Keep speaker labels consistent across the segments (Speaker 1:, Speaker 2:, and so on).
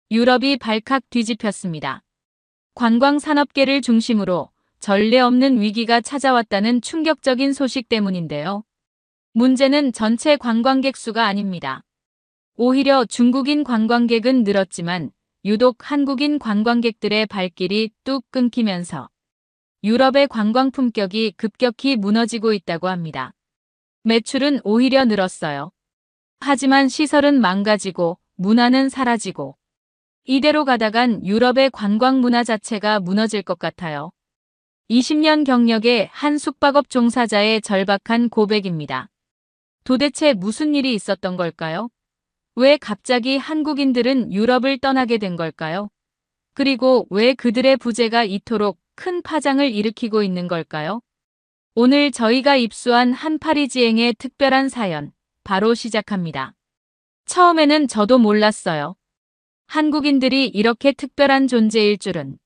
Speaker 1: 유럽이 발칵 뒤집혔습니다. 관광 산업계를 중심으로 전례 없는 위기가 찾아왔다는 충격적인 소식 때문인데요. 문제는 전체 관광객 수가 아닙니다. 오히려 중국인 관광객은 늘었지만 유독 한국인 관광객들의 발길이 뚝 끊기면서 유럽의 관광 품격이 급격히 무너지고 있다고 합니다. 매출은 오히려 늘었어요. 하지만 시설은 망가지고 문화는 사라지고 이대로 가다간 유럽의 관광 문화 자체가 무너질 것 같아요. 20년 경력의 한 숙박업 종사자의 절박한 고백입니다. 도대체 무슨 일이 있었던 걸까요? 왜 갑자기 한국인들은 유럽을 떠나게 된 걸까요? 그리고 왜 그들의 부재가 이토록 큰 파장을 일으키고 있는 걸까요? 오늘 저희가 입수한 한파리지행의 특별한 사연, 바로 시작합니다. 처음에는 저도 몰랐어요. 한국인들이 이렇게 특별한 존재일 줄은.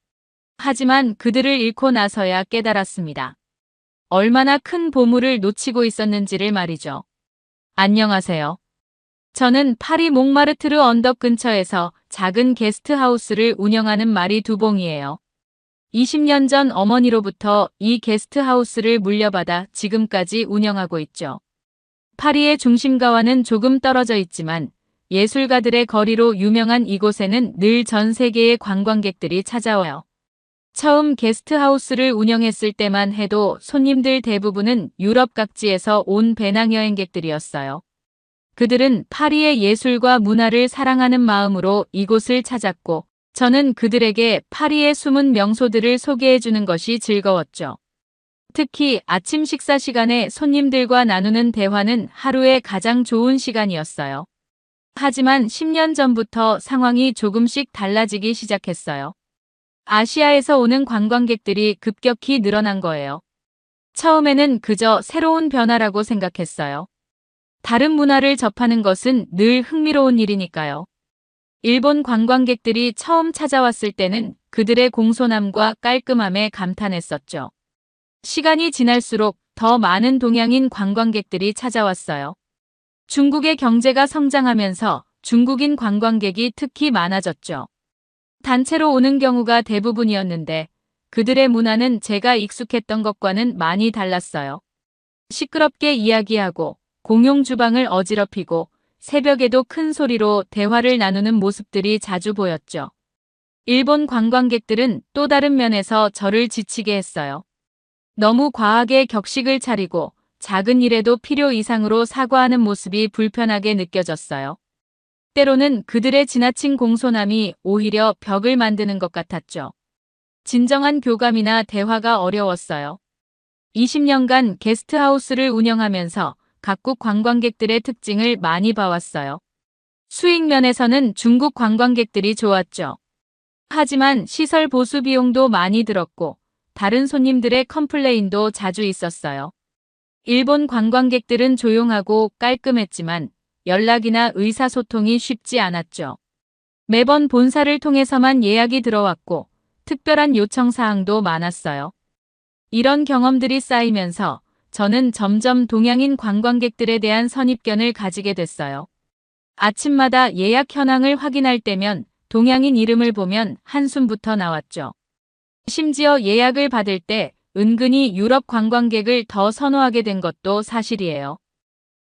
Speaker 1: 하지만 그들을 잃고 나서야 깨달았습니다. 얼마나 큰 보물을 놓치고 있었는지를 말이죠. 안녕하세요. 저는 파리 몽마르트르 언덕 근처에서 작은 게스트하우스를 운영하는 마리 두봉이에요. 20년 전 어머니로부터 이 게스트하우스를 물려받아 지금까지 운영하고 있죠. 파리의 중심가와는 조금 떨어져 있지만 예술가들의 거리로 유명한 이곳에는 늘 전 세계의 관광객들이 찾아와요. 처음 게스트하우스를 운영했을 때만 해도 손님들 대부분은 유럽 각지에서 온 배낭여행객들이었어요. 그들은 파리의 예술과 문화를 사랑하는 마음으로 이곳을 찾았고 저는 그들에게 파리의 숨은 명소들을 소개해주는 것이 즐거웠죠. 특히 아침 식사 시간에 손님들과 나누는 대화는 하루의 가장 좋은 시간이었어요. 하지만 10년 전부터 상황이 조금씩 달라지기 시작했어요. 아시아에서 오는 관광객들이 급격히 늘어난 거예요. 처음에는 그저 새로운 변화라고 생각했어요. 다른 문화를 접하는 것은 늘 흥미로운 일이니까요. 일본 관광객들이 처음 찾아왔을 때는 그들의 공손함과 깔끔함에 감탄했었죠. 시간이 지날수록 더 많은 동양인 관광객들이 찾아왔어요. 중국의 경제가 성장하면서 중국인 관광객이 특히 많아졌죠. 단체로 오는 경우가 대부분이었는데 그들의 문화는 제가 익숙했던 것과는 많이 달랐어요. 시끄럽게 이야기하고 공용 주방을 어지럽히고 새벽에도 큰 소리로 대화를 나누는 모습들이 자주 보였죠. 일본 관광객들은 또 다른 면에서 저를 지치게 했어요. 너무 과하게 격식을 차리고 작은 일에도 필요 이상으로 사과하는 모습이 불편하게 느껴졌어요. 때로는 그들의 지나친 공손함이 오히려 벽을 만드는 것 같았죠. 진정한 교감이나 대화가 어려웠어요. 20년간 게스트하우스를 운영하면서 각국 관광객들의 특징을 많이 봐왔어요. 수익 면에서는 중국 관광객들이 좋았죠. 하지만 시설 보수 비용도 많이 들었고 다른 손님들의 컴플레인도 자주 있었어요. 일본 관광객들은 조용하고 깔끔했지만 연락이나 의사소통이 쉽지 않았죠. 매번 본사를 통해서만 예약이 들어왔고 특별한 요청 사항도 많았어요. 이런 경험들이 쌓이면서 저는 점점 동양인 관광객들에 대한 선입견을 가지게 됐어요. 아침마다 예약 현황을 확인할 때면 동양인 이름을 보면 한숨부터 나왔죠. 심지어 예약을 받을 때 은근히 유럽 관광객을 더 선호하게 된 것도 사실이에요.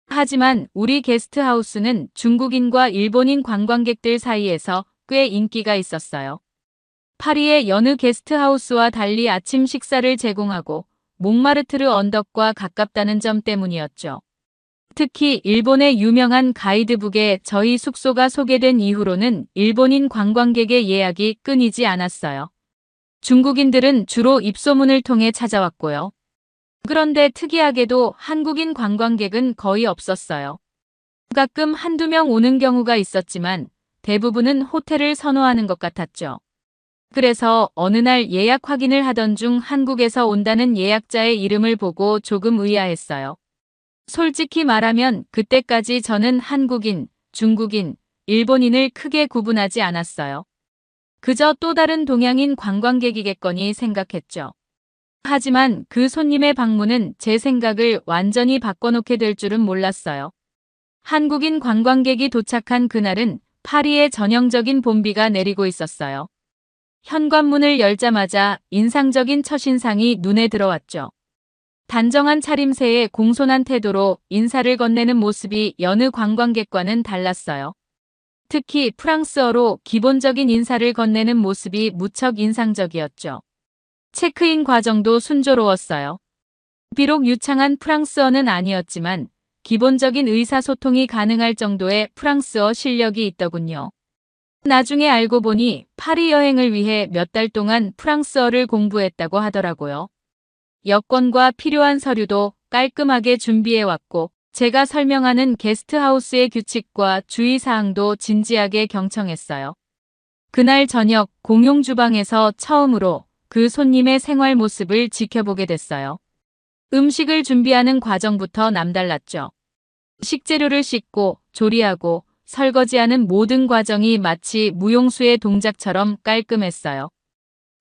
Speaker 1: 하지만 우리 게스트하우스는 중국인과 일본인 관광객들 사이에서 꽤 인기가 있었어요. 파리의 여느 게스트하우스와 달리 아침 식사를 제공하고 몽마르트르 언덕과 가깝다는 점 때문이었죠. 특히 일본의 유명한 가이드북에 저희 숙소가 소개된 이후로는 일본인 관광객의 예약이 끊이지 않았어요. 중국인들은 주로 입소문을 통해 찾아왔고요. 그런데 특이하게도 한국인 관광객은 거의 없었어요. 가끔 한두 명 오는 경우가 있었지만 대부분은 호텔을 선호하는 것 같았죠. 그래서 어느 날 예약 확인을 하던 중 한국에서 온다는 예약자의 이름을 보고 조금 의아했어요. 솔직히 말하면 그때까지 저는 한국인, 중국인, 일본인을 크게 구분하지 않았어요. 그저 또 다른 동양인 관광객이겠거니 생각했죠. 하지만 그 손님의 방문은 제 생각을 완전히 바꿔놓게 될 줄은 몰랐어요. 한국인 관광객이 도착한 그날은 파리에 전형적인 봄비가 내리고 있었어요. 현관문을 열자마자 인상적인 첫인상이 눈에 들어왔죠. 단정한 차림새에 공손한 태도로 인사를 건네는 모습이 여느 관광객과는 달랐어요. 특히 프랑스어로 기본적인 인사를 건네는 모습이 무척 인상적이었죠. 체크인 과정도 순조로웠어요. 비록 유창한 프랑스어는 아니었지만 기본적인 의사소통이 가능할 정도의 프랑스어 실력이 있더군요. 나중에 알고 보니 파리 여행을 위해 몇 달 동안 프랑스어를 공부했다고 하더라고요. 여권과 필요한 서류도 깔끔하게 준비해왔고 제가 설명하는 게스트하우스의 규칙과 주의사항도 진지하게 경청했어요. 그날 저녁 공용 주방에서 처음으로 그 손님의 생활 모습을 지켜보게 됐어요. 음식을 준비하는 과정부터 남달랐죠. 식재료를 씻고 조리하고 설거지하는 모든 과정이 마치 무용수의 동작처럼 깔끔했어요.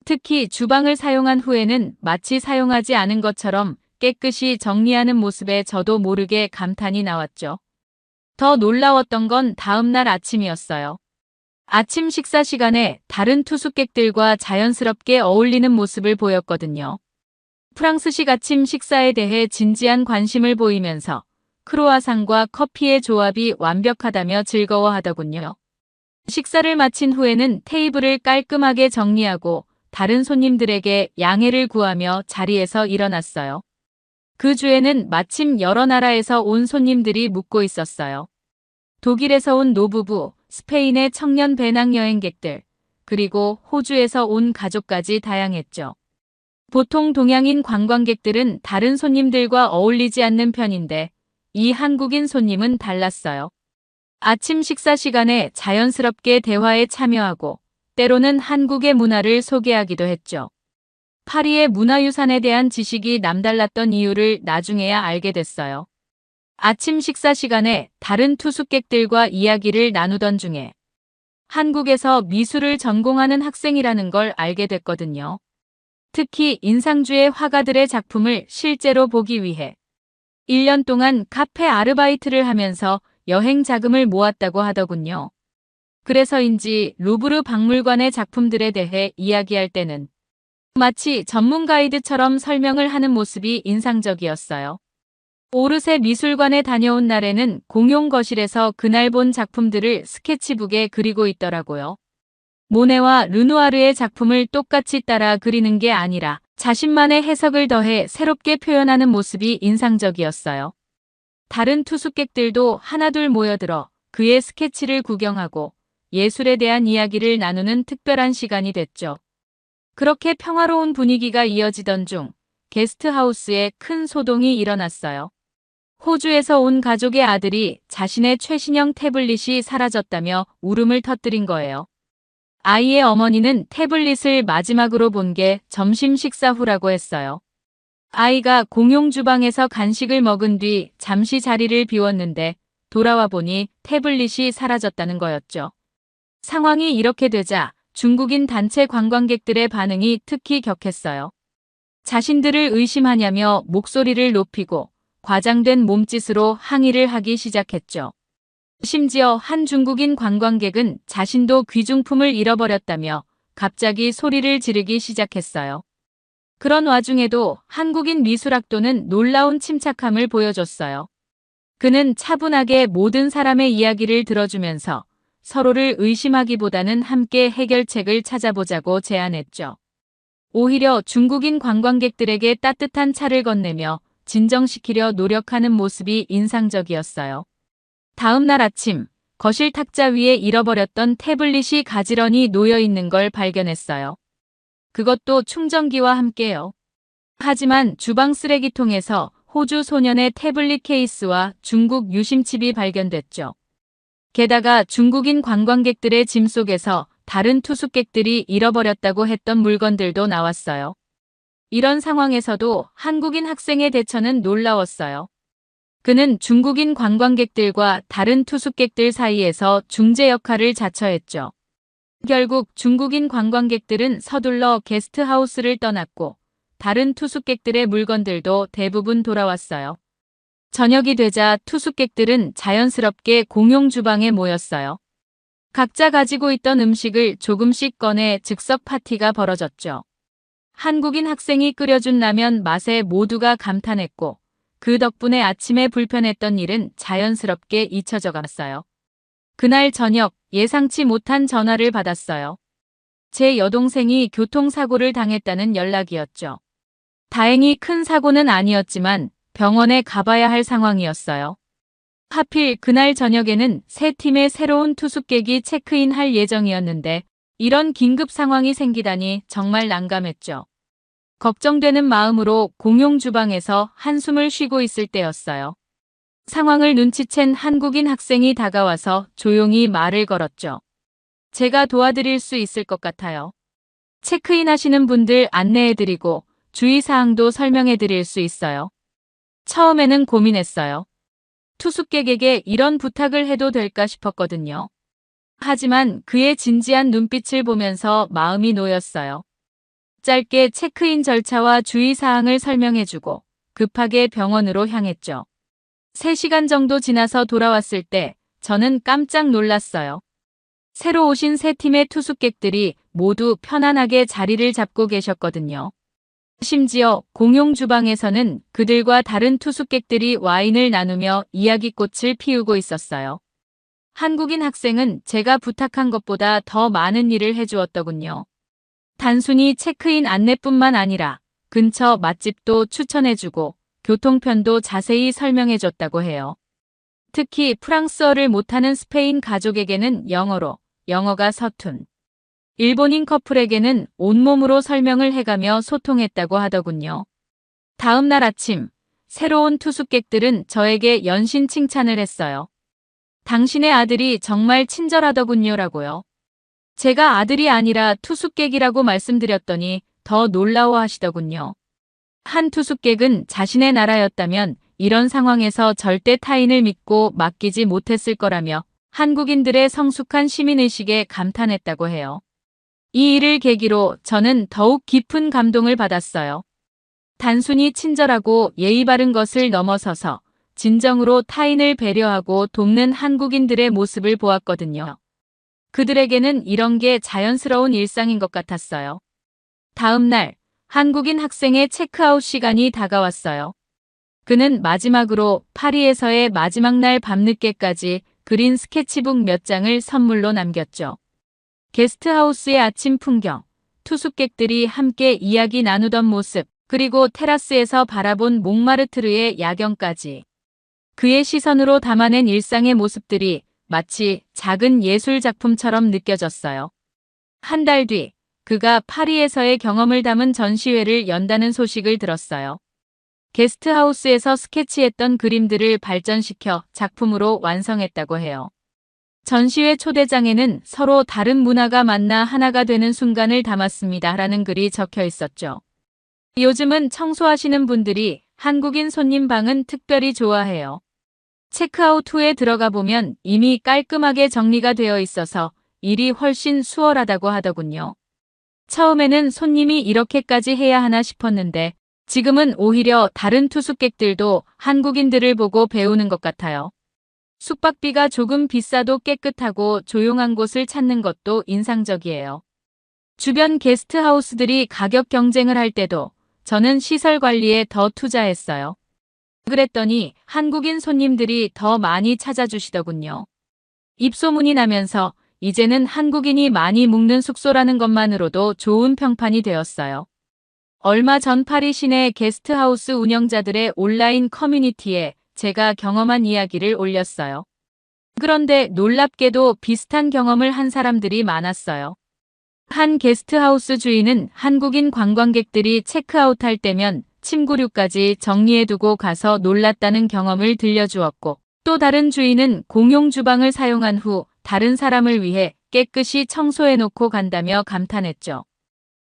Speaker 1: 특히 주방을 사용한 후에는 마치 사용하지 않은 것처럼 깨끗이 정리하는 모습에 저도 모르게 감탄이 나왔죠. 더 놀라웠던 건 다음날 아침이었어요. 아침 식사 시간에 다른 투숙객들과 자연스럽게 어울리는 모습을 보였거든요. 프랑스식 아침 식사에 대해 진지한 관심을 보이면서 크로아상과 커피의 조합이 완벽하다며 즐거워하더군요. 식사를 마친 후에는 테이블을 깔끔하게 정리하고 다른 손님들에게 양해를 구하며 자리에서 일어났어요. 그 주에는 마침 여러 나라에서 온 손님들이 묵고 있었어요. 독일에서 온 노부부, 스페인의 청년 배낭여행객들, 그리고 호주에서 온 가족까지 다양했죠. 보통 동양인 관광객들은 다른 손님들과 어울리지 않는 편인데 이 한국인 손님은 달랐어요. 아침 식사 시간에 자연스럽게 대화에 참여하고 때로는 한국의 문화를 소개하기도 했죠. 파리의 문화유산에 대한 지식이 남달랐던 이유를 나중에야 알게 됐어요. 아침 식사 시간에 다른 투숙객들과 이야기를 나누던 중에 한국에서 미술을 전공하는 학생이라는 걸 알게 됐거든요. 특히 인상주의 화가들의 작품을 실제로 보기 위해 1년 동안 카페 아르바이트를 하면서 여행 자금을 모았다고 하더군요. 그래서인지 루브르 박물관의 작품들에 대해 이야기할 때는 마치 전문 가이드처럼 설명을 하는 모습이 인상적이었어요. 오르세 미술관에 다녀온 날에는 공용 거실에서 그날 본 작품들을 스케치북에 그리고 있더라고요. 모네와 르누아르의 작품을 똑같이 따라 그리는 게 아니라 자신만의 해석을 더해 새롭게 표현하는 모습이 인상적이었어요. 다른 투숙객들도 하나둘 모여들어 그의 스케치를 구경하고 예술에 대한 이야기를 나누는 특별한 시간이 됐죠. 그렇게 평화로운 분위기가 이어지던 중 게스트하우스에 큰 소동이 일어났어요. 호주에서 온 가족의 아들이 자신의 최신형 태블릿이 사라졌다며 울음을 터뜨린 거예요. 아이의 어머니는 태블릿을 마지막으로 본 게 점심 식사 후라고 했어요. 아이가 공용 주방에서 간식을 먹은 뒤 잠시 자리를 비웠는데 돌아와 보니 태블릿이 사라졌다는 거였죠. 상황이 이렇게 되자 중국인 단체 관광객들의 반응이 특히 격했어요. 자신들을 의심하냐며 목소리를 높이고 과장된 몸짓으로 항의를 하기 시작했죠. 심지어 한 중국인 관광객은 자신도 귀중품을 잃어버렸다며 갑자기 소리를 지르기 시작했어요. 그런 와중에도 한국인 미술학도는 놀라운 침착함을 보여줬어요. 그는 차분하게 모든 사람의 이야기를 들어주면서 서로를 의심하기보다는 함께 해결책을 찾아보자고 제안했죠. 오히려 중국인 관광객들에게 따뜻한 차를 건네며 진정시키려 노력하는 모습이 인상적이었어요. 다음 날 아침, 거실 탁자 위에 잃어버렸던 태블릿이 가지런히 놓여 있는 걸 발견했어요. 그것도 충전기와 함께요. 하지만 주방 쓰레기통에서 호주 소년의 태블릿 케이스와 중국 유심칩이 발견됐죠. 게다가 중국인 관광객들의 짐 속에서 다른 투숙객들이 잃어버렸다고 했던 물건들도 나왔어요. 이런 상황에서도 한국인 학생의 대처는 놀라웠어요. 그는 중국인 관광객들과 다른 투숙객들 사이에서 중재 역할을 자처했죠. 결국 중국인 관광객들은 서둘러 게스트하우스를 떠났고 다른 투숙객들의 물건들도 대부분 돌아왔어요. 저녁이 되자 투숙객들은 자연스럽게 공용 주방에 모였어요. 각자 가지고 있던 음식을 조금씩 꺼내 즉석 파티가 벌어졌죠. 한국인 학생이 끓여준 라면 맛에 모두가 감탄했고 그 덕분에 아침에 불편했던 일은 자연스럽게 잊혀져 갔어요. 그날 저녁 예상치 못한 전화를 받았어요. 제 여동생이 교통사고를 당했다는 연락이었죠. 다행히 큰 사고는 아니었지만 병원에 가봐야 할 상황이었어요. 하필 그날 저녁에는 새 팀의 새로운 투숙객이 체크인할 예정이었는데 이런 긴급 상황이 생기다니 정말 난감했죠. 걱정되는 마음으로 공용 주방에서 한숨을 쉬고 있을 때였어요. 상황을 눈치챈 한국인 학생이 다가와서 조용히 말을 걸었죠. 제가 도와드릴 수 있을 것 같아요. 체크인 하시는 분들 안내해드리고 주의사항도 설명해드릴 수 있어요. 처음에는 고민했어요. 투숙객에게 이런 부탁을 해도 될까 싶었거든요. 하지만 그의 진지한 눈빛을 보면서 마음이 놓였어요. 짧게 체크인 절차와 주의사항을 설명해주고 급하게 병원으로 향했죠. 3시간 정도 지나서 돌아왔을 때 저는 깜짝 놀랐어요. 새로 오신 세 팀의 투숙객들이 모두 편안하게 자리를 잡고 계셨거든요. 심지어 공용 주방에서는 그들과 다른 투숙객들이 와인을 나누며 이야기꽃을 피우고 있었어요. 한국인 학생은 제가 부탁한 것보다 더 많은 일을 해주었더군요. 단순히 체크인 안내뿐만 아니라 근처 맛집도 추천해주고 교통편도 자세히 설명해줬다고 해요. 특히 프랑스어를 못하는 스페인 가족에게는 영어로, 영어가 서툰 일본인 커플에게는 온몸으로 설명을 해가며 소통했다고 하더군요. 다음 날 아침, 새로운 투숙객들은 저에게 연신 칭찬을 했어요. 당신의 아들이 정말 친절하더군요라고요. 제가 아들이 아니라 투숙객이라고 말씀드렸더니 더 놀라워하시더군요. 한 투숙객은 자신의 나라였다면 이런 상황에서 절대 타인을 믿고 맡기지 못했을 거라며 한국인들의 성숙한 시민의식에 감탄했다고 해요. 이 일을 계기로 저는 더욱 깊은 감동을 받았어요. 단순히 친절하고 예의 바른 것을 넘어서서 진정으로 타인을 배려하고 돕는 한국인들의 모습을 보았거든요. 그들에게는 이런 게 자연스러운 일상인 것 같았어요. 다음 날, 한국인 학생의 체크아웃 시간이 다가왔어요. 그는 마지막으로 파리에서의 마지막 날 밤늦게까지 그린 스케치북 몇 장을 선물로 남겼죠. 게스트하우스의 아침 풍경, 투숙객들이 함께 이야기 나누던 모습, 그리고 테라스에서 바라본 몽마르트르의 야경까지. 그의 시선으로 담아낸 일상의 모습들이 마치 작은 예술 작품처럼 느껴졌어요. 한 달 뒤, 그가 파리에서의 경험을 담은 전시회를 연다는 소식을 들었어요. 게스트하우스에서 스케치했던 그림들을 발전시켜 작품으로 완성했다고 해요. 전시회 초대장에는 서로 다른 문화가 만나 하나가 되는 순간을 담았습니다. 라는 글이 적혀 있었죠. 요즘은 청소하시는 분들이 한국인 손님 방은 특별히 좋아해요. 체크아웃 후에 들어가 보면 이미 깔끔하게 정리가 되어 있어서 일이 훨씬 수월하다고 하더군요. 처음에는 손님이 이렇게까지 해야 하나 싶었는데 지금은 오히려 다른 투숙객들도 한국인들을 보고 배우는 것 같아요. 숙박비가 조금 비싸도 깨끗하고 조용한 곳을 찾는 것도 인상적이에요. 주변 게스트하우스들이 가격 경쟁을 할 때도 저는 시설 관리에 더 투자했어요. 그랬더니 한국인 손님들이 더 많이 찾아주시더군요. 입소문이 나면서 이제는 한국인이 많이 묵는 숙소라는 것만으로도 좋은 평판이 되었어요. 얼마 전 파리 시내 게스트하우스 운영자들의 온라인 커뮤니티에 제가 경험한 이야기를 올렸어요. 그런데 놀랍게도 비슷한 경험을 한 사람들이 많았어요. 한 게스트하우스 주인은 한국인 관광객들이 체크아웃할 때면 침구류까지 정리해두고 가서 놀랐다는 경험을 들려주었고, 또 다른 주인은 공용 주방을 사용한 후 다른 사람을 위해 깨끗이 청소해놓고 간다며 감탄했죠.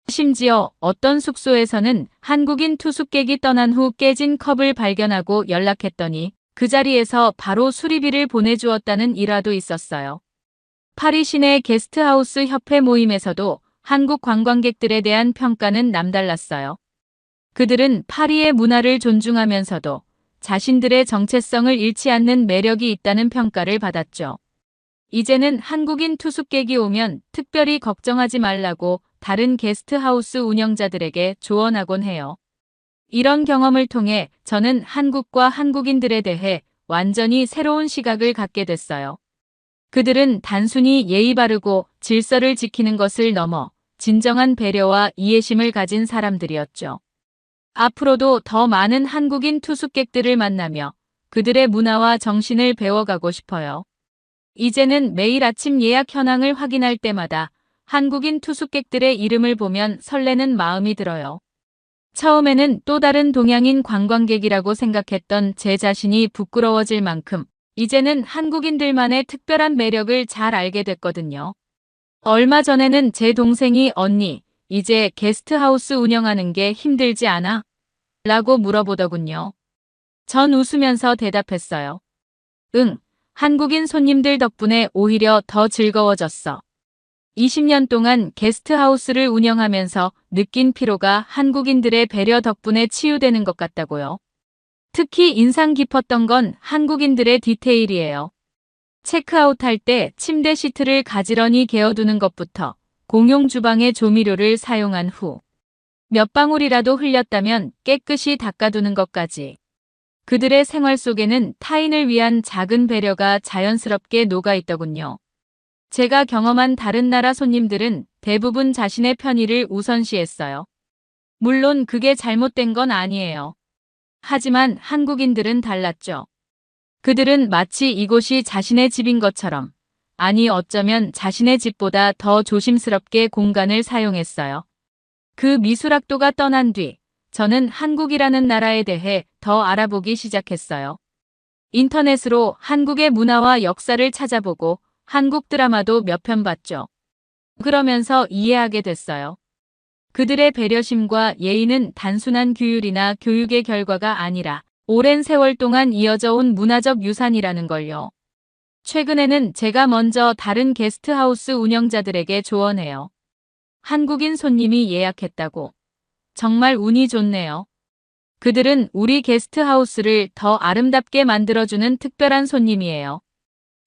Speaker 1: 심지어 어떤 숙소에서는 한국인 투숙객이 떠난 후 깨진 컵을 발견하고 연락했더니 그 자리에서 바로 수리비를 보내주었다는 일화도 있었어요. 파리 시내 게스트하우스 협회 모임에서도 한국 관광객들에 대한 평가는 남달랐어요. 그들은 파리의 문화를 존중하면서도 자신들의 정체성을 잃지 않는 매력이 있다는 평가를 받았죠. 이제는 한국인 투숙객이 오면 특별히 걱정하지 말라고 다른 게스트하우스 운영자들에게 조언하곤 해요. 이런 경험을 통해 저는 한국과 한국인들에 대해 완전히 새로운 시각을 갖게 됐어요. 그들은 단순히 예의 바르고 질서를 지키는 것을 넘어 진정한 배려와 이해심을 가진 사람들이었죠. 앞으로도 더 많은 한국인 투숙객들을 만나며 그들의 문화와 정신을 배워가고 싶어요. 이제는 매일 아침 예약 현황을 확인할 때마다 한국인 투숙객들의 이름을 보면 설레는 마음이 들어요. 처음에는 또 다른 동양인 관광객이라고 생각했던 제 자신이 부끄러워질 만큼 이제는 한국인들만의 특별한 매력을 잘 알게 됐거든요. 얼마 전에는 제 동생이 언니, 이제 게스트하우스 운영하는 게 힘들지 않아? 라고 물어보더군요. 전 웃으면서 대답했어요. 응, 한국인 손님들 덕분에 오히려 더 즐거워졌어. 20년 동안 게스트하우스를 운영하면서 느낀 피로가 한국인들의 배려 덕분에 치유되는 것 같다고요. 특히 인상 깊었던 건 한국인들의 디테일이에요. 체크아웃할 때 침대 시트를 가지런히 개어두는 것부터 공용 주방의 조미료를 사용한 후 몇 방울이라도 흘렸다면 깨끗이 닦아두는 것까지. 그들의 생활 속에는 타인을 위한 작은 배려가 자연스럽게 녹아있더군요. 제가 경험한 다른 나라 손님들은 대부분 자신의 편의를 우선시했어요. 물론 그게 잘못된 건 아니에요. 하지만 한국인들은 달랐죠. 그들은 마치 이곳이 자신의 집인 것처럼, 아니 어쩌면 자신의 집보다 더 조심스럽게 공간을 사용했어요. 그 미술학도가 떠난 뒤 저는 한국이라는 나라에 대해 더 알아보기 시작했어요. 인터넷으로 한국의 문화와 역사를 찾아보고 한국 드라마도 몇 편 봤죠. 그러면서 이해하게 됐어요. 그들의 배려심과 예의는 단순한 규율이나 교육의 결과가 아니라 오랜 세월 동안 이어져 온 문화적 유산이라는 걸요. 최근에는 제가 먼저 다른 게스트하우스 운영자들에게 조언해요. 한국인 손님이 예약했다고. 정말 운이 좋네요. 그들은 우리 게스트하우스를 더 아름답게 만들어주는 특별한 손님이에요.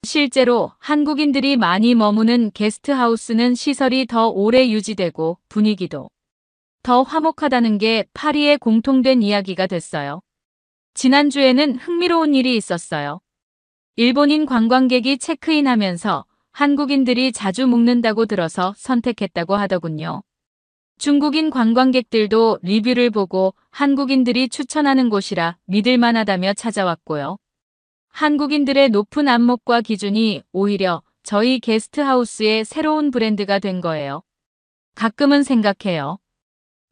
Speaker 1: 실제로 한국인들이 많이 머무는 게스트하우스는 시설이 더 오래 유지되고 분위기도 더 화목하다는 게 파리의 공통된 이야기가 됐어요. 지난주에는 흥미로운 일이 있었어요. 일본인 관광객이 체크인하면서 한국인들이 자주 묵는다고 들어서 선택했다고 하더군요. 중국인 관광객들도 리뷰를 보고 한국인들이 추천하는 곳이라 믿을만하다며 찾아왔고요. 한국인들의 높은 안목과 기준이 오히려 저희 게스트하우스의 새로운 브랜드가 된 거예요. 가끔은 생각해요.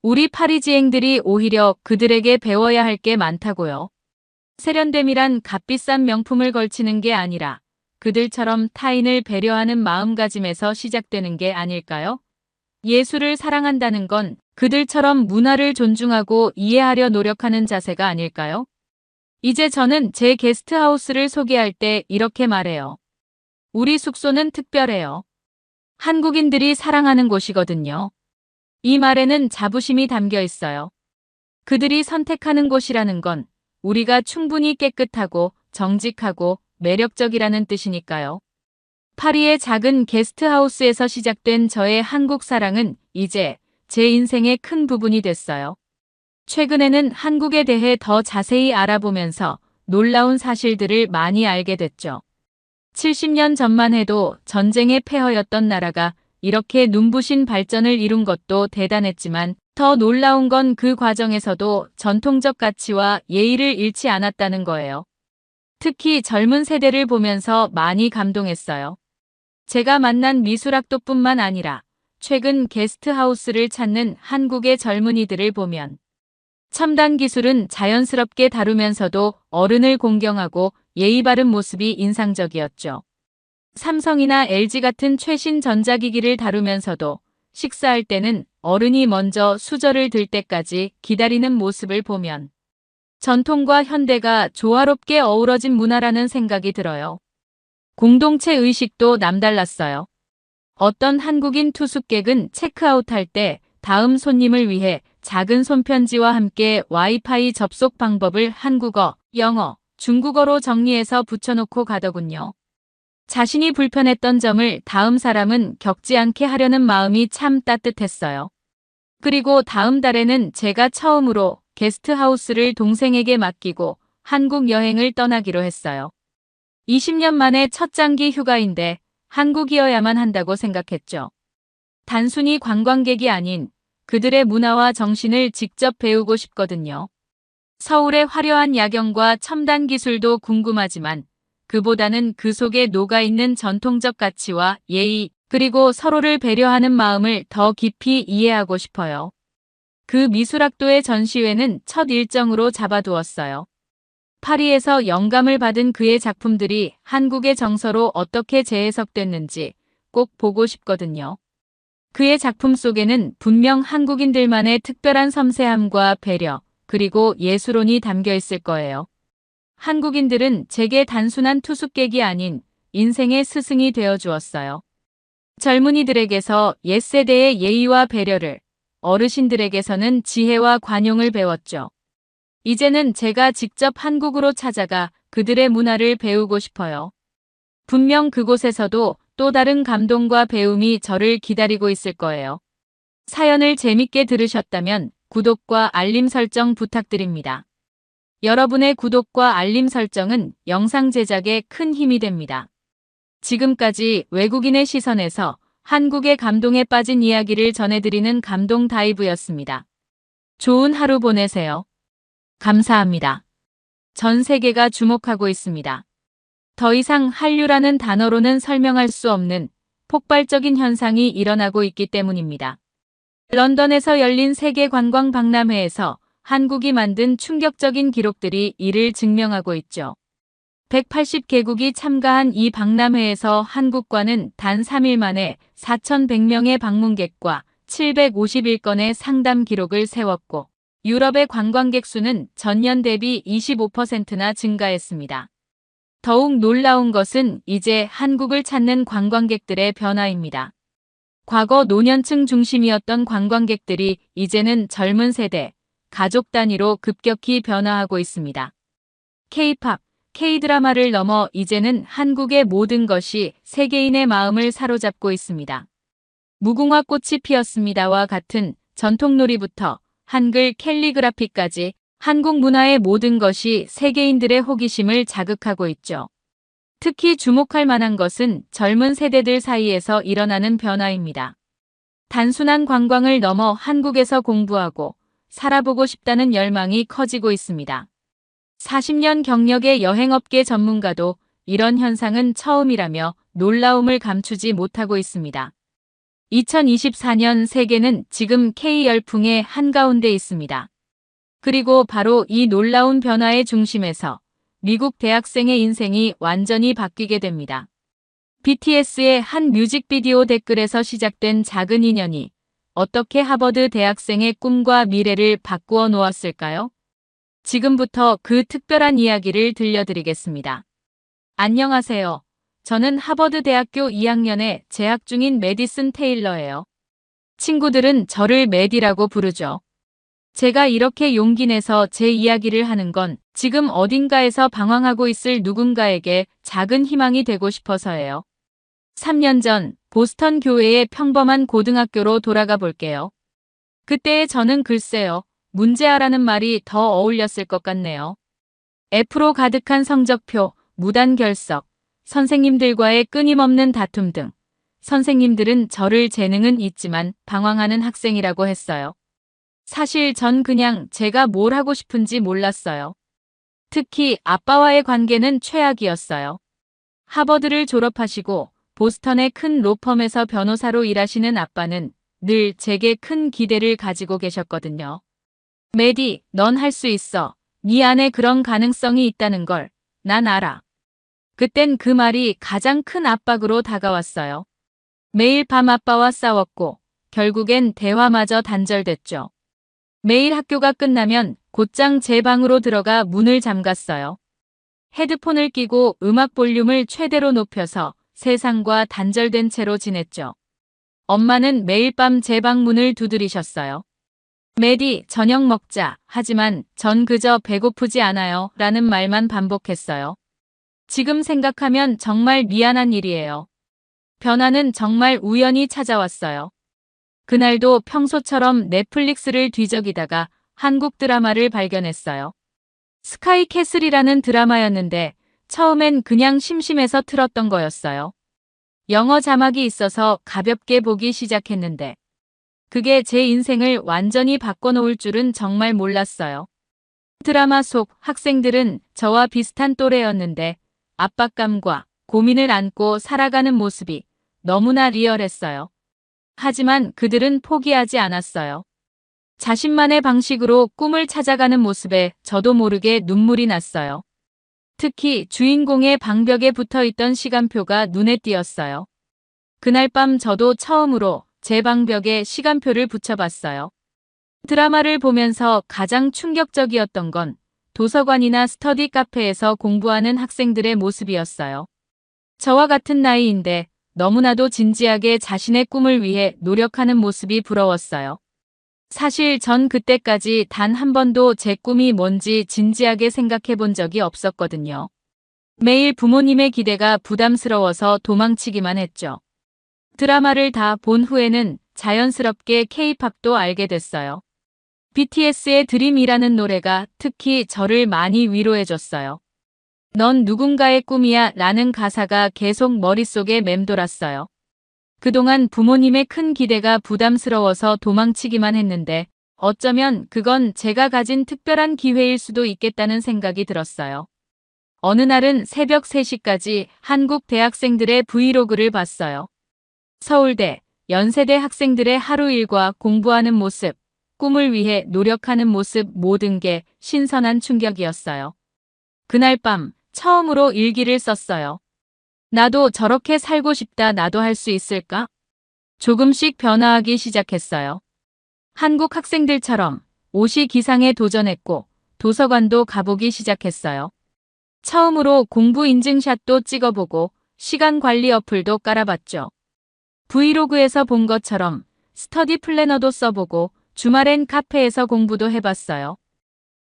Speaker 1: 우리 파리지앵들이 오히려 그들에게 배워야 할 게 많다고요. 세련됨이란 값비싼 명품을 걸치는 게 아니라 그들처럼 타인을 배려하는 마음가짐에서 시작되는 게 아닐까요? 예술을 사랑한다는 건 그들처럼 문화를 존중하고 이해하려 노력하는 자세가 아닐까요? 이제 저는 제 게스트하우스를 소개할 때 이렇게 말해요. 우리 숙소는 특별해요. 한국인들이 사랑하는 곳이거든요. 이 말에는 자부심이 담겨 있어요. 그들이 선택하는 곳이라는 건 우리가 충분히 깨끗하고 정직하고 매력적이라는 뜻이니까요. 파리의 작은 게스트하우스에서 시작된 저의 한국 사랑은 이제 제 인생의 큰 부분이 됐어요. 최근에는 한국에 대해 더 자세히 알아보면서 놀라운 사실들을 많이 알게 됐죠. 70년 전만 해도 전쟁의 폐허였던 나라가 이렇게 눈부신 발전을 이룬 것도 대단했지만 더 놀라운 건 그 과정에서도 전통적 가치와 예의를 잃지 않았다는 거예요. 특히 젊은 세대를 보면서 많이 감동했어요. 제가 만난 미술학도뿐만 아니라 최근 게스트하우스를 찾는 한국의 젊은이들을 보면 첨단 기술은 자연스럽게 다루면서도 어른을 공경하고 예의 바른 모습이 인상적이었죠. 삼성이나 LG 같은 최신 전자기기를 다루면서도 식사할 때는 어른이 먼저 수저를 들 때까지 기다리는 모습을 보면 전통과 현대가 조화롭게 어우러진 문화라는 생각이 들어요. 공동체 의식도 남달랐어요. 어떤 한국인 투숙객은 체크아웃할 때 다음 손님을 위해 작은 손편지와 함께 와이파이 접속 방법을 한국어, 영어, 중국어로 정리해서 붙여놓고 가더군요. 자신이 불편했던 점을 다음 사람은 겪지 않게 하려는 마음이 참 따뜻했어요. 그리고 다음 달에는 제가 처음으로 게스트하우스를 동생에게 맡기고 한국 여행을 떠나기로 했어요. 20년 만에 첫 장기 휴가인데 한국이어야만 한다고 생각했죠. 단순히 관광객이 아닌 그들의 문화와 정신을 직접 배우고 싶거든요. 서울의 화려한 야경과 첨단 기술도 궁금하지만 그보다는 그 속에 녹아있는 전통적 가치와 예의, 그리고 서로를 배려하는 마음을 더 깊이 이해하고 싶어요. 그 미술학도의 전시회는 첫 일정으로 잡아두었어요. 파리에서 영감을 받은 그의 작품들이 한국의 정서로 어떻게 재해석됐는지 꼭 보고 싶거든요. 그의 작품 속에는 분명 한국인들만의 특별한 섬세함과 배려, 그리고 예술혼이 담겨 있을 거예요. 한국인들은 제게 단순한 투숙객이 아닌 인생의 스승이 되어 주었어요. 젊은이들에게서 옛세대의 예의와 배려를, 어르신들에게서는 지혜와 관용을 배웠죠. 이제는 제가 직접 한국으로 찾아가 그들의 문화를 배우고 싶어요. 분명 그곳에서도 또 다른 감동과 배움이 저를 기다리고 있을 거예요. 사연을 재밌게 들으셨다면 구독과 알림 설정 부탁드립니다. 여러분의 구독과 알림 설정은 영상 제작에 큰 힘이 됩니다. 지금까지 외국인의 시선에서 한국의 감동에 빠진 이야기를 전해드리는 감동 다이브였습니다. 좋은 하루 보내세요. 감사합니다. 전 세계가 주목하고 있습니다. 더 이상 한류라는 단어로는 설명할 수 없는 폭발적인 현상이 일어나고 있기 때문입니다. 런던에서 열린 세계 관광 박람회에서 한국이 만든 충격적인 기록들이 이를 증명하고 있죠. 180개국이 참가한 이 박람회에서 한국과는 단 3일 만에 4,100명의 방문객과 751건의 상담 기록을 세웠고, 유럽의 관광객 수는 전년 대비 25%나 증가했습니다. 더욱 놀라운 것은 이제 한국을 찾는 관광객들의 변화입니다. 과거 노년층 중심이었던 관광객들이 이제는 젊은 세대, 가족 단위로 급격히 변화하고 있습니다. K-팝, K-드라마를 넘어 이제는 한국의 모든 것이 세계인의 마음을 사로잡고 있습니다. 무궁화 꽃이 피었습니다와 같은 전통놀이부터 한글 캘리그라피까지 한국 문화의 모든 것이 세계인들의 호기심을 자극하고 있죠. 특히 주목할 만한 것은 젊은 세대들 사이에서 일어나는 변화입니다. 단순한 관광을 넘어 한국에서 공부하고 살아보고 싶다는 열망이 커지고 있습니다. 40년 경력의 여행업계 전문가도 이런 현상은 처음이라며 놀라움을 감추지 못하고 있습니다. 2024년 세계는 지금 K 열풍의 한가운데 있습니다. 그리고 바로 이 놀라운 변화의 중심에서 미국 대학생의 인생이 완전히 바뀌게 됩니다. BTS의 한 뮤직비디오 댓글에서 시작된 작은 인연이 어떻게 하버드 대학생의 꿈과 미래를 바꾸어 놓았을까요? 지금부터 그 특별한 이야기를 들려드리겠습니다. 안녕하세요. 저는 하버드 대학교 2학년에 재학 중인 매디슨 테일러예요. 친구들은 저를 매디라고 부르죠. 제가 이렇게 용기 내서 제 이야기를 하는 건 지금 어딘가에서 방황하고 있을 누군가에게 작은 희망이 되고 싶어서예요. 3년 전 보스턴 교회의 평범한 고등학교로 돌아가 볼게요. 그때의 저는 글쎄요, 문제아라는 말이 더 어울렸을 것 같네요. F로 가득한 성적표, 무단 결석, 선생님들과의 끊임없는 다툼 등 선생님들은 저를 재능은 있지만 방황하는 학생이라고 했어요. 사실 전 그냥 제가 뭘 하고 싶은지 몰랐어요. 특히 아빠와의 관계는 최악이었어요. 하버드를 졸업하시고 보스턴의 큰 로펌에서 변호사로 일하시는 아빠는 늘 제게 큰 기대를 가지고 계셨거든요. 매디, 넌 할 수 있어. 네 안에 그런 가능성이 있다는 걸 난 알아. 그땐 그 말이 가장 큰 압박으로 다가왔어요. 매일 밤 아빠와 싸웠고 결국엔 대화마저 단절됐죠. 매일 학교가 끝나면 곧장 제 방으로 들어가 문을 잠갔어요. 헤드폰을 끼고 음악 볼륨을 최대로 높여서 세상과 단절된 채로 지냈죠. 엄마는 매일 밤 제 방 문을 두드리셨어요. 매디, 저녁 먹자. 하지만 전 그저 배고프지 않아요. 라는 말만 반복했어요. 지금 생각하면 정말 미안한 일이에요. 변화는 정말 우연히 찾아왔어요. 그날도 평소처럼 넷플릭스를 뒤적이다가 한국 드라마를 발견했어요. 스카이캐슬이라는 드라마였는데 처음엔 그냥 심심해서 틀었던 거였어요. 영어 자막이 있어서 가볍게 보기 시작했는데 그게 제 인생을 완전히 바꿔놓을 줄은 정말 몰랐어요. 드라마 속 학생들은 저와 비슷한 또래였는데 압박감과 고민을 안고 살아가는 모습이 너무나 리얼했어요. 하지만 그들은 포기하지 않았어요. 자신만의 방식으로 꿈을 찾아가는 모습에 저도 모르게 눈물이 났어요. 특히 주인공의 방벽에 붙어있던 시간표가 눈에 띄었어요. 그날 밤 저도 처음으로 제 방벽에 시간표를 붙여봤어요. 드라마를 보면서 가장 충격적이었던 건 도서관이나 스터디 카페에서 공부하는 학생들의 모습이었어요. 저와 같은 나이인데 너무나도 진지하게 자신의 꿈을 위해 노력하는 모습이 부러웠어요. 사실 전 그때까지 단 한 번도 제 꿈이 뭔지 진지하게 생각해 본 적이 없었거든요. 매일 부모님의 기대가 부담스러워서 도망치기만 했죠. 드라마를 다 본 후에는 자연스럽게 K-팝도 알게 됐어요. BTS의 드림이라는 노래가 특히 저를 많이 위로해줬어요. 넌 누군가의 꿈이야 라는 가사가 계속 머릿속에 맴돌았어요. 그동안 부모님의 큰 기대가 부담스러워서 도망치기만 했는데 어쩌면 그건 제가 가진 특별한 기회일 수도 있겠다는 생각이 들었어요. 어느 날은 새벽 3시까지 한국 대학생들의 브이로그를 봤어요. 서울대, 연세대 학생들의 하루 일과 공부하는 모습, 꿈을 위해 노력하는 모습 모든 게 신선한 충격이었어요. 그날 밤 처음으로 일기를 썼어요. 나도 저렇게 살고 싶다. 나도 할 수 있을까? 조금씩 변화하기 시작했어요. 한국 학생들처럼 옷이 기상에 도전했고 도서관도 가보기 시작했어요. 처음으로 공부 인증샷도 찍어보고 시간 관리 어플도 깔아봤죠. 브이로그에서 본 것처럼 스터디 플래너도 써보고 주말엔 카페에서 공부도 해봤어요.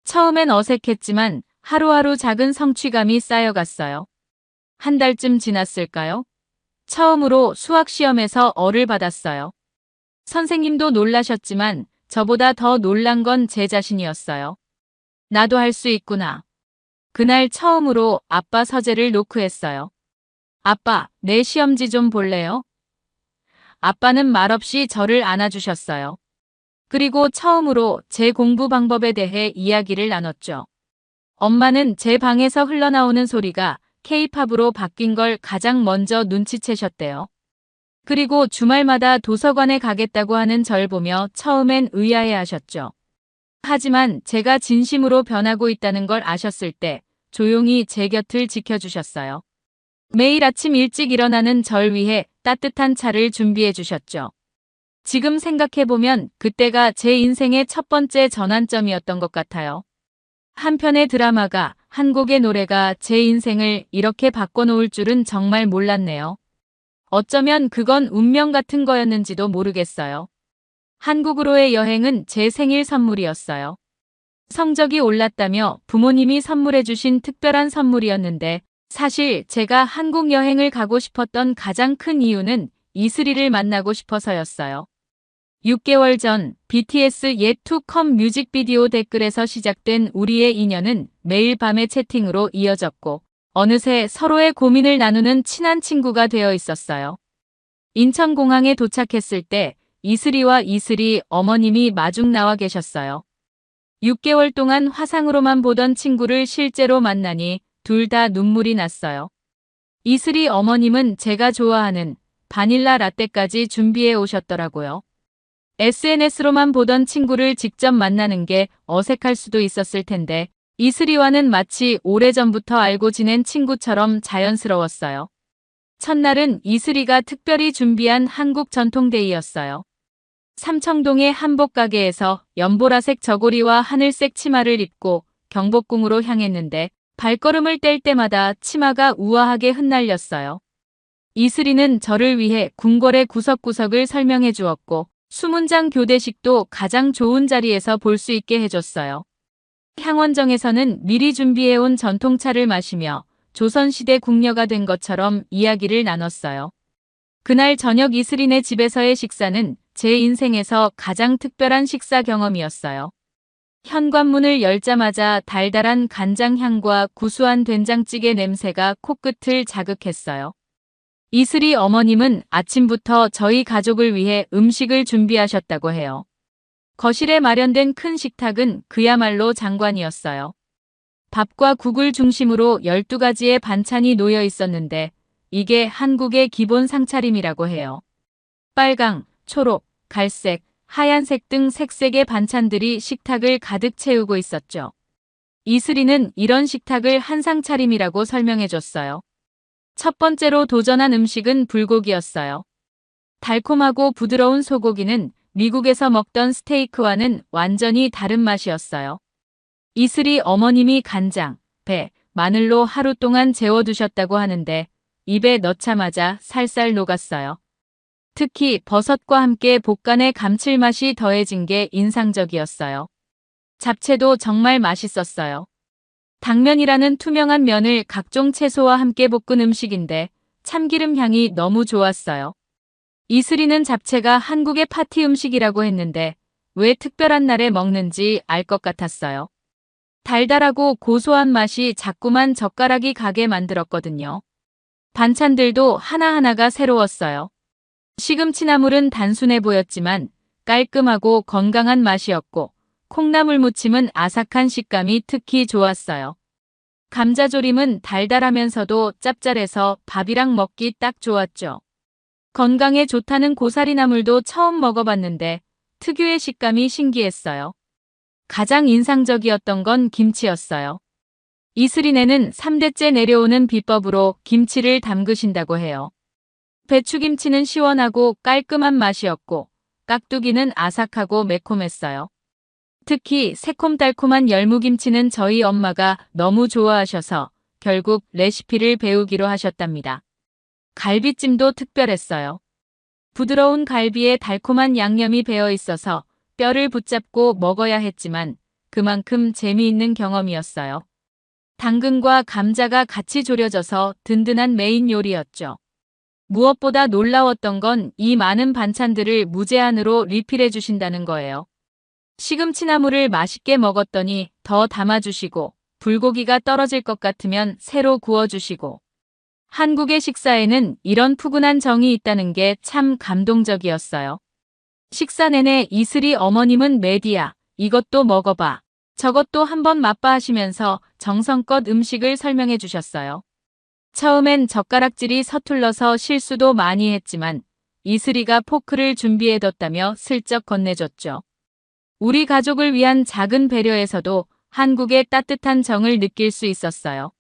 Speaker 1: 처음엔 어색했지만 하루하루 작은 성취감이 쌓여갔어요. 한 달쯤 지났을까요? 처음으로 수학 시험에서 어를 받았어요. 선생님도 놀라셨지만 저보다 더 놀란 건 제 자신이었어요. 나도 할 수 있구나. 그날 처음으로 아빠 서재를 노크했어요. 아빠, 내 시험지 좀 볼래요? 아빠는 말없이 저를 안아주셨어요. 그리고 처음으로 제 공부 방법에 대해 이야기를 나눴죠. 엄마는 제 방에서 흘러나오는 소리가 K-팝으로 바뀐 걸 가장 먼저 눈치채셨대요. 그리고 주말마다 도서관에 가겠다고 하는 절 보며 처음엔 의아해하셨죠. 하지만 제가 진심으로 변하고 있다는 걸 아셨을 때 조용히 제 곁을 지켜주셨어요. 매일 아침 일찍 일어나는 절 위해 따뜻한 차를 준비해 주셨죠. 지금 생각해보면 그때가 제 인생의 첫 번째 전환점이었던 것 같아요. 한 편의 드라마가, 한 곡의 노래가 제 인생을 이렇게 바꿔놓을 줄은 정말 몰랐네요. 어쩌면 그건 운명 같은 거였는지도 모르겠어요. 한국으로의 여행은 제 생일 선물이었어요. 성적이 올랐다며 부모님이 선물해주신 특별한 선물이었는데 사실 제가 한국 여행을 가고 싶었던 가장 큰 이유는 이슬이를 만나고 싶어서였어요. 6개월 전 BTS Yet to Come 뮤직비디오 댓글에서 시작된 우리의 인연은 매일 밤의 채팅으로 이어졌고 어느새 서로의 고민을 나누는 친한 친구가 되어 있었어요. 인천공항에 도착했을 때 이슬이와 이슬이 어머님이 마중 나와 계셨어요. 6개월 동안 화상으로만 보던 친구를 실제로 만나니 둘 다 눈물이 났어요. 이슬이 어머님은 제가 좋아하는 바닐라 라떼까지 준비해 오셨더라고요. SNS로만 보던 친구를 직접 만나는 게 어색할 수도 있었을 텐데 이슬이와는 마치 오래전부터 알고 지낸 친구처럼 자연스러웠어요. 첫날은 이슬이가 특별히 준비한 한국 전통데이였어요. 삼청동의 한복 가게에서 연보라색 저고리와 하늘색 치마를 입고 경복궁으로 향했는데 발걸음을 뗄 때마다 치마가 우아하게 흩날렸어요. 이슬이는 저를 위해 궁궐의 구석구석을 설명해 주었고 수문장 교대식도 가장 좋은 자리에서 볼 수 있게 해줬어요. 향원정에서는 미리 준비해온 전통차를 마시며 조선시대 궁녀가 된 것처럼 이야기를 나눴어요. 그날 저녁 이슬이네 집에서의 식사는 제 인생에서 가장 특별한 식사 경험이었어요. 현관문을 열자마자 달달한 간장 향과 구수한 된장찌개 냄새가 코끝을 자극했어요. 이슬이 어머님은 아침부터 저희 가족을 위해 음식을 준비하셨다고 해요. 거실에 마련된 큰 식탁은 그야말로 장관이었어요. 밥과 국을 중심으로 12가지의 반찬이 놓여 있었는데 이게 한국의 기본 상차림이라고 해요. 빨강, 초록, 갈색, 하얀색 등 색색의 반찬들이 식탁을 가득 채우고 있었죠. 이슬이는 이런 식탁을 한상차림이라고 설명해줬어요. 첫 번째로 도전한 음식은 불고기였어요. 달콤하고 부드러운 소고기는 미국에서 먹던 스테이크와는 완전히 다른 맛이었어요. 이슬이 어머님이 간장, 배, 마늘로 하루 동안 재워두셨다고 하는데 입에 넣자마자 살살 녹았어요. 특히 버섯과 함께 볶간의 감칠맛이 더해진 게 인상적이었어요. 잡채도 정말 맛있었어요. 당면이라는 투명한 면을 각종 채소와 함께 볶은 음식인데 참기름 향이 너무 좋았어요. 이슬이는 잡채가 한국의 파티 음식이라고 했는데 왜 특별한 날에 먹는지 알 것 같았어요. 달달하고 고소한 맛이 자꾸만 젓가락이 가게 만들었거든요. 반찬들도 하나하나가 새로웠어요. 시금치나물은 단순해 보였지만 깔끔하고 건강한 맛이었고 콩나물 무침은 아삭한 식감이 특히 좋았어요. 감자조림은 달달하면서도 짭짤해서 밥이랑 먹기 딱 좋았죠. 건강에 좋다는 고사리나물도 처음 먹어봤는데 특유의 식감이 신기했어요. 가장 인상적이었던 건 김치였어요. 이슬이네는 3대째 내려오는 비법으로 김치를 담그신다고 해요. 배추김치는 시원하고 깔끔한 맛이었고 깍두기는 아삭하고 매콤했어요. 특히 새콤달콤한 열무김치는 저희 엄마가 너무 좋아하셔서 결국 레시피를 배우기로 하셨답니다. 갈비찜도 특별했어요. 부드러운 갈비에 달콤한 양념이 배어 있어서 뼈를 붙잡고 먹어야 했지만 그만큼 재미있는 경험이었어요. 당근과 감자가 같이 졸여져서 든든한 메인 요리였죠. 무엇보다 놀라웠던 건 이 많은 반찬들을 무제한으로 리필해 주신다는 거예요. 시금치나물을 맛있게 먹었더니 더 담아주시고 불고기가 떨어질 것 같으면 새로 구워주시고 한국의 식사에는 이런 푸근한 정이 있다는 게 참 감동적이었어요. 식사 내내 이슬이 어머님은 메디야, 이것도 먹어봐, 저것도 한번 맛봐 하시면서 정성껏 음식을 설명해 주셨어요. 처음엔 젓가락질이 서툴러서 실수도 많이 했지만 이슬이가 포크를 준비해뒀다며 슬쩍 건네줬죠. 우리 가족을 위한 작은 배려에서도 한국의 따뜻한 정을 느낄 수 있었어요.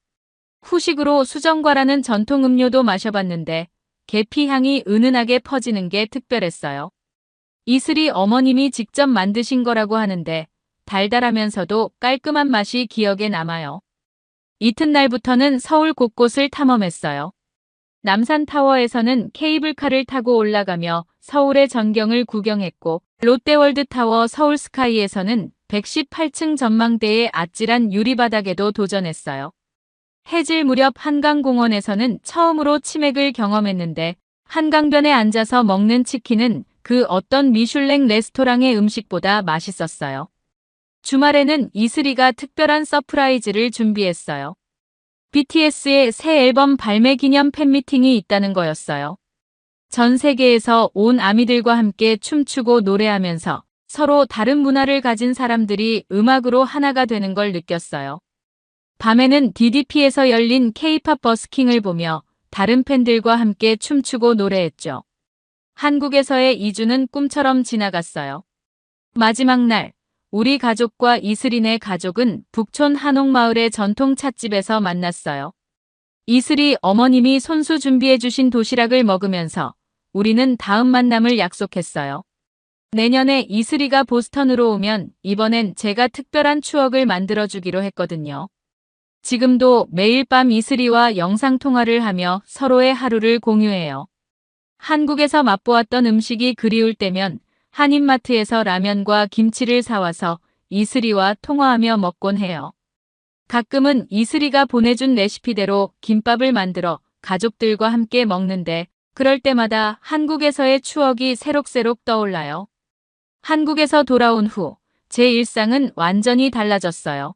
Speaker 1: 후식으로 수정과라는 전통 음료도 마셔봤는데 계피 향이 은은하게 퍼지는 게 특별했어요. 이슬이 어머님이 직접 만드신 거라고 하는데 달달하면서도 깔끔한 맛이 기억에 남아요. 이튿날부터는 서울 곳곳을 탐험했어요. 남산타워에서는 케이블카를 타고 올라가며 서울의 전경을 구경했고 롯데월드타워 서울스카이에서는 118층 전망대의 아찔한 유리바닥에도 도전했어요. 해질 무렵 한강공원에서는 처음으로 치맥을 경험했는데 한강변에 앉아서 먹는 치킨은 그 어떤 미슐랭 레스토랑의 음식보다 맛있었어요. 주말에는 이슬이가 특별한 서프라이즈를 준비했어요. BTS의 새 앨범 발매 기념 팬미팅이 있다는 거였어요. 전 세계에서 온 아미들과 함께 춤추고 노래하면서 서로 다른 문화를 가진 사람들이 음악으로 하나가 되는 걸 느꼈어요. 밤에는 DDP에서 열린 K-팝 버스킹을 보며 다른 팬들과 함께 춤추고 노래했죠. 한국에서의 2주는 꿈처럼 지나갔어요. 마지막 날, 우리 가족과 이슬이네 가족은 북촌 한옥마을의 전통 찻집에서 만났어요. 이슬이 어머님이 손수 준비해주신 도시락을 먹으면서 우리는 다음 만남을 약속했어요. 내년에 이슬이가 보스턴으로 오면 이번엔 제가 특별한 추억을 만들어주기로 했거든요. 지금도 매일 밤 이슬이와 영상통화를 하며 서로의 하루를 공유해요. 한국에서 맛보았던 음식이 그리울 때면 한인마트에서 라면과 김치를 사와서 이슬이와 통화하며 먹곤 해요. 가끔은 이슬이가 보내준 레시피대로 김밥을 만들어 가족들과 함께 먹는데 그럴 때마다 한국에서의 추억이 새록새록 떠올라요. 한국에서 돌아온 후 제 일상은 완전히 달라졌어요.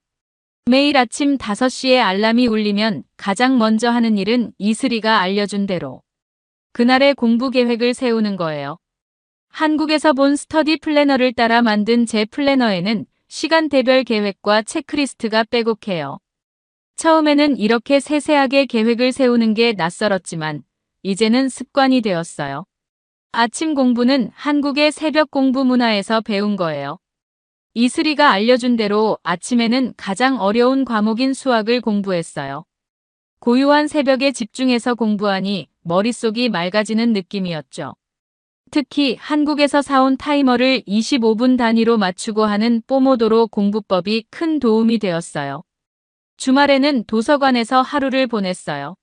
Speaker 1: 매일 아침 5시에 알람이 울리면 가장 먼저 하는 일은 이슬이가 알려준 대로 그날의 공부 계획을 세우는 거예요. 한국에서 본 스터디 플래너를 따라 만든 제 플래너에는 시간대별 계획과 체크리스트가 빼곡해요. 처음에는 이렇게 세세하게 계획을 세우는 게 낯설었지만 이제는 습관이 되었어요. 아침 공부는 한국의 새벽 공부 문화에서 배운 거예요. 이슬이가 알려준 대로 아침에는 가장 어려운 과목인 수학을 공부했어요. 고요한 새벽에 집중해서 공부하니 머릿속이 맑아지는 느낌이었죠. 특히 한국에서 사온 타이머를 25분 단위로 맞추고 하는 포모도로 공부법이 큰 도움이 되었어요. 주말에는 도서관에서 하루를 보냈어요.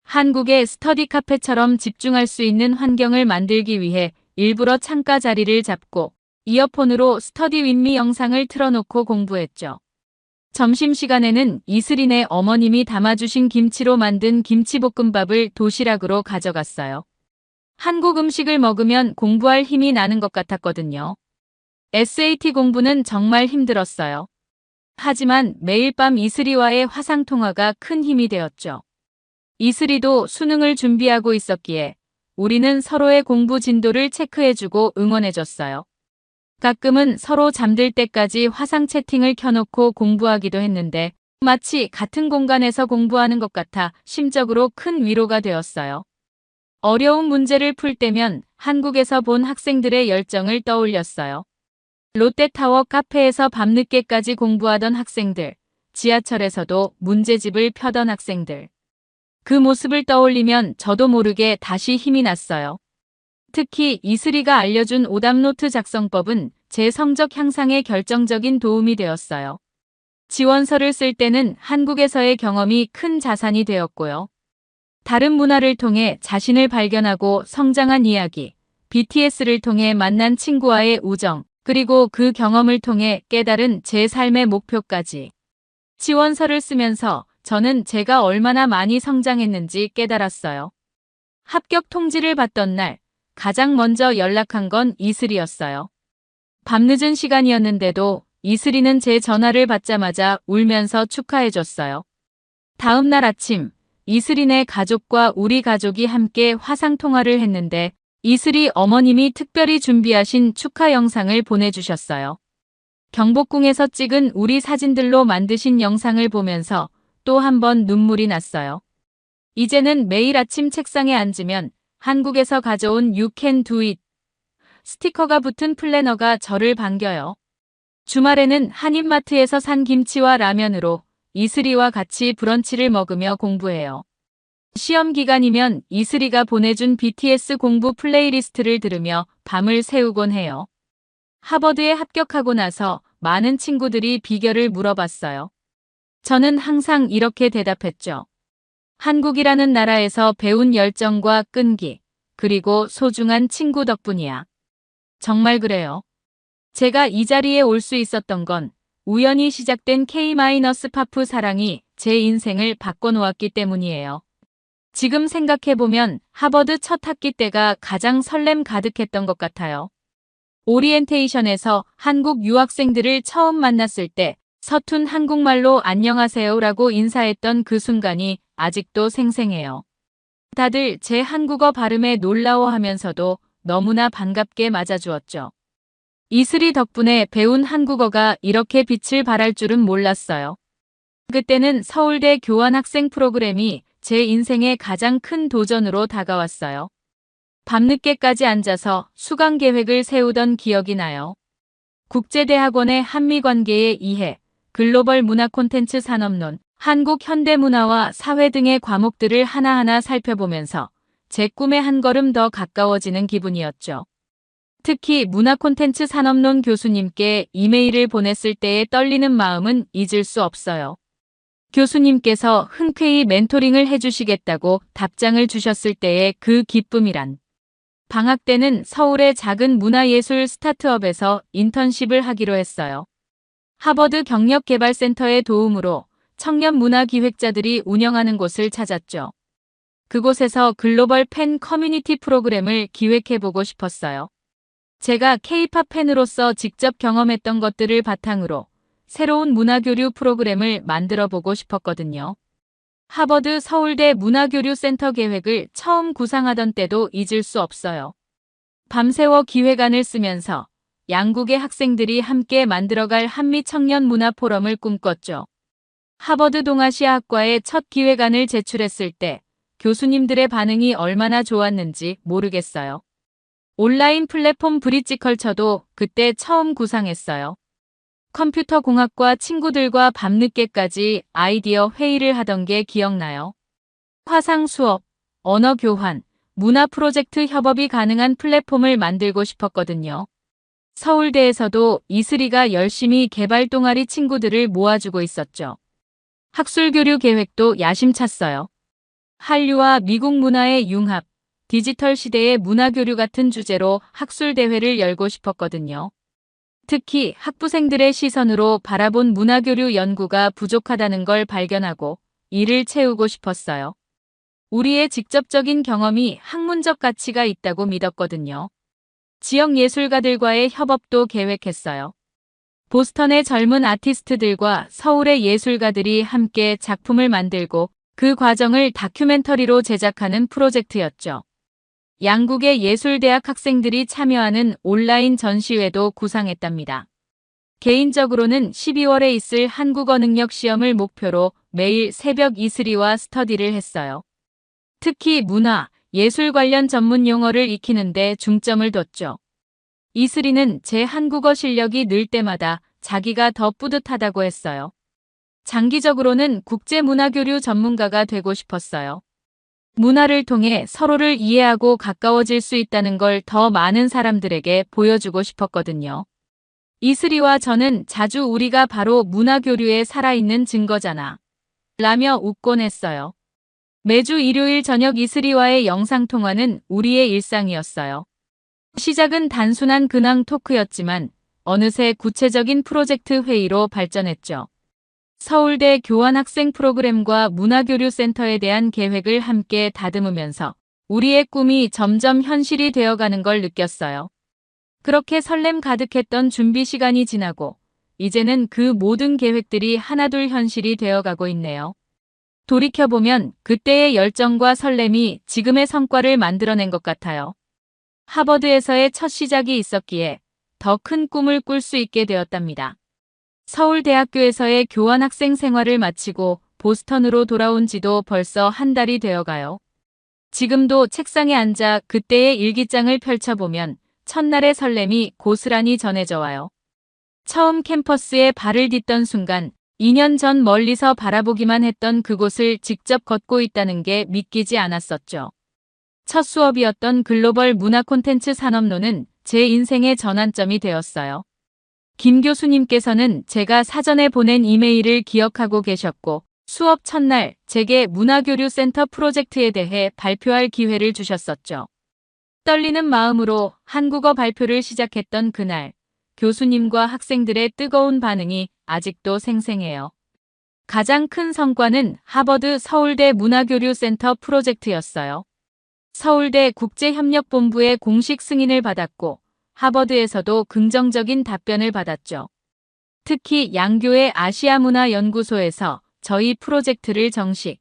Speaker 1: 한국의 스터디 카페처럼 집중할 수 있는 환경을 만들기 위해 일부러 창가 자리를 잡고 이어폰으로 스터디 윗미 영상을 틀어놓고 공부했죠. 점심시간에는 이슬이네 어머님이 담아주신 김치로 만든 김치볶음밥을 도시락으로 가져갔어요. 한국 음식을 먹으면 공부할 힘이 나는 것 같았거든요. SAT 공부는 정말 힘들었어요. 하지만 매일 밤 이슬이와의 화상통화가 큰 힘이 되었죠. 이슬이도 수능을 준비하고 있었기에 우리는 서로의 공부 진도를 체크해주고 응원해줬어요. 가끔은 서로 잠들 때까지 화상 채팅을 켜놓고 공부하기도 했는데 마치 같은 공간에서 공부하는 것 같아 심적으로 큰 위로가 되었어요. 어려운 문제를 풀 때면 한국에서 본 학생들의 열정을 떠올렸어요. 롯데타워 카페에서 밤늦게까지 공부하던 학생들, 지하철에서도 문제집을 펴던 학생들. 그 모습을 떠올리면 저도 모르게 다시 힘이 났어요. 특히 이슬이가 알려준 오답노트 작성법은 제 성적 향상에 결정적인 도움이 되었어요. 지원서를 쓸 때는 한국에서의 경험이 큰 자산이 되었고요. 다른 문화를 통해 자신을 발견하고 성장한 이야기, BTS를 통해 만난 친구와의 우정, 그리고 그 경험을 통해 깨달은 제 삶의 목표까지. 지원서를 쓰면서 저는 제가 얼마나 많이 성장했는지 깨달았어요. 합격 통지를 받던 날, 가장 먼저 연락한 건 이슬이었어요. 밤늦은 시간이었는데도 이슬이는 제 전화를 받자마자 울면서 축하해줬어요. 다음 날 아침, 이슬이네 가족과 우리 가족이 함께 화상통화를 했는데 이슬이 어머님이 특별히 준비하신 축하 영상을 보내주셨어요. 경복궁에서 찍은 우리 사진들로 만드신 영상을 보면서 또 한 번 눈물이 났어요. 이제는 매일 아침 책상에 앉으면 한국에서 가져온 You Can Do It 스티커가 붙은 플래너가 저를 반겨요. 주말에는 한인마트에서 산 김치와 라면으로 이슬이와 같이 브런치를 먹으며 공부해요. 시험 기간이면 이슬이가 보내준 BTS 공부 플레이리스트를 들으며 밤을 새우곤 해요. 하버드에 합격하고 나서 많은 친구들이 비결을 물어봤어요. 저는 항상 이렇게 대답했죠. 한국이라는 나라에서 배운 열정과 끈기, 그리고 소중한 친구 덕분이야. 정말 그래요. 제가 이 자리에 올 수 있었던 건 우연히 시작된 K-파프 사랑이 제 인생을 바꿔놓았기 때문이에요. 지금 생각해보면 하버드 첫 학기 때가 가장 설렘 가득했던 것 같아요. 오리엔테이션에서 한국 유학생들을 처음 만났을 때 서툰 한국말로 안녕하세요라고 인사했던 그 순간이 아직도 생생해요. 다들 제 한국어 발음에 놀라워하면서도 너무나 반갑게 맞아주었죠. 이슬이 덕분에 배운 한국어가 이렇게 빛을 발할 줄은 몰랐어요. 그때는 서울대 교환학생 프로그램이 제 인생의 가장 큰 도전으로 다가왔어요. 밤늦게까지 앉아서 수강 계획을 세우던 기억이 나요. 국제대학원의 한미관계의 이해, 글로벌 문화 콘텐츠 산업론, 한국 현대문화와 사회 등의 과목들을 하나하나 살펴보면서 제 꿈에 한 걸음 더 가까워지는 기분이었죠. 특히 문화 콘텐츠 산업론 교수님께 이메일을 보냈을 때의 떨리는 마음은 잊을 수 없어요. 교수님께서 흔쾌히 멘토링을 해주시겠다고 답장을 주셨을 때의 그 기쁨이란. 방학 때는 서울의 작은 문화예술 스타트업에서 인턴십을 하기로 했어요. 하버드 경력개발센터의 도움으로 청년 문화 기획자들이 운영하는 곳을 찾았죠. 그곳에서 글로벌 팬 커뮤니티 프로그램을 기획해보고 싶었어요. 제가 K-팝 팬으로서 직접 경험했던 것들을 바탕으로 새로운 문화교류 프로그램을 만들어보고 싶었거든요. 하버드 서울대 문화교류센터 계획을 처음 구상하던 때도 잊을 수 없어요. 밤새워 기획안을 쓰면서 양국의 학생들이 함께 만들어갈 한미 청년 문화 포럼을 꿈꿨죠. 하버드 동아시아학과에 첫 기획안을 제출했을 때 교수님들의 반응이 얼마나 좋았는지 모르겠어요. 온라인 플랫폼 브릿지컬처도 그때 처음 구상했어요. 컴퓨터 공학과 친구들과 밤늦게까지 아이디어 회의를 하던 게 기억나요. 화상 수업, 언어 교환, 문화 프로젝트 협업이 가능한 플랫폼을 만들고 싶었거든요. 서울대에서도 이슬이가 열심히 개발 동아리 친구들을 모아주고 있었죠. 학술교류 계획도 야심찼어요. 한류와 미국 문화의 융합, 디지털 시대의 문화교류 같은 주제로 학술대회를 열고 싶었거든요. 특히 학부생들의 시선으로 바라본 문화교류 연구가 부족하다는 걸 발견하고 이를 채우고 싶었어요. 우리의 직접적인 경험이 학문적 가치가 있다고 믿었거든요. 지역 예술가들과의 협업도 계획했어요. 보스턴의 젊은 아티스트들과 서울의 예술가들이 함께 작품을 만들고 그 과정을 다큐멘터리로 제작하는 프로젝트였죠. 양국의 예술대학 학생들이 참여하는 온라인 전시회도 구상했답니다. 개인적으로는 12월에 있을 한국어 능력 시험을 목표로 매일 새벽 이슬이와 스터디를 했어요. 특히 문화, 예술 관련 전문 용어를 익히는데 중점을 뒀죠. 이슬이는 제 한국어 실력이 늘 때마다 자기가 더 뿌듯하다고 했어요. 장기적으로는 국제문화교류 전문가가 되고 싶었어요. 문화를 통해 서로를 이해하고 가까워질 수 있다는 걸 더 많은 사람들에게 보여주고 싶었거든요. 이슬이와 저는 자주 우리가 바로 문화교류에 살아있는 증거잖아 라며 웃곤 했어요. 매주 일요일 저녁 이슬이와의 영상통화는 우리의 일상이었어요. 시작은 단순한 근황 토크였지만 어느새 구체적인 프로젝트 회의로 발전했죠. 서울대 교환학생 프로그램과 문화교류센터에 대한 계획을 함께 다듬으면서 우리의 꿈이 점점 현실이 되어가는 걸 느꼈어요. 그렇게 설렘 가득했던 준비 시간이 지나고 이제는 그 모든 계획들이 하나둘 현실이 되어가고 있네요. 돌이켜보면 그때의 열정과 설렘이 지금의 성과를 만들어낸 것 같아요. 하버드에서의 첫 시작이 있었기에 더 큰 꿈을 꿀 수 있게 되었답니다. 서울대학교에서의 교환학생 생활을 마치고 보스턴으로 돌아온 지도 벌써 한 달이 되어가요. 지금도 책상에 앉아 그때의 일기장을 펼쳐보면 첫날의 설렘이 고스란히 전해져 와요. 처음 캠퍼스에 발을 딛던 순간 2년 전 멀리서 바라보기만 했던 그곳을 직접 걷고 있다는 게 믿기지 않았었죠. 첫 수업이었던 글로벌 문화 콘텐츠 산업론은 제 인생의 전환점이 되었어요. 김 교수님께서는 제가 사전에 보낸 이메일을 기억하고 계셨고 수업 첫날 제게 문화교류센터 프로젝트에 대해 발표할 기회를 주셨었죠. 떨리는 마음으로 한국어 발표를 시작했던 그날, 교수님과 학생들의 뜨거운 반응이 아직도 생생해요. 가장 큰 성과는 하버드 서울대 문화교류센터 프로젝트였어요. 서울대 국제협력본부의 공식 승인을 받았고 하버드에서도 긍정적인 답변을 받았죠. 특히 양교의 아시아문화연구소에서 저희 프로젝트를 정식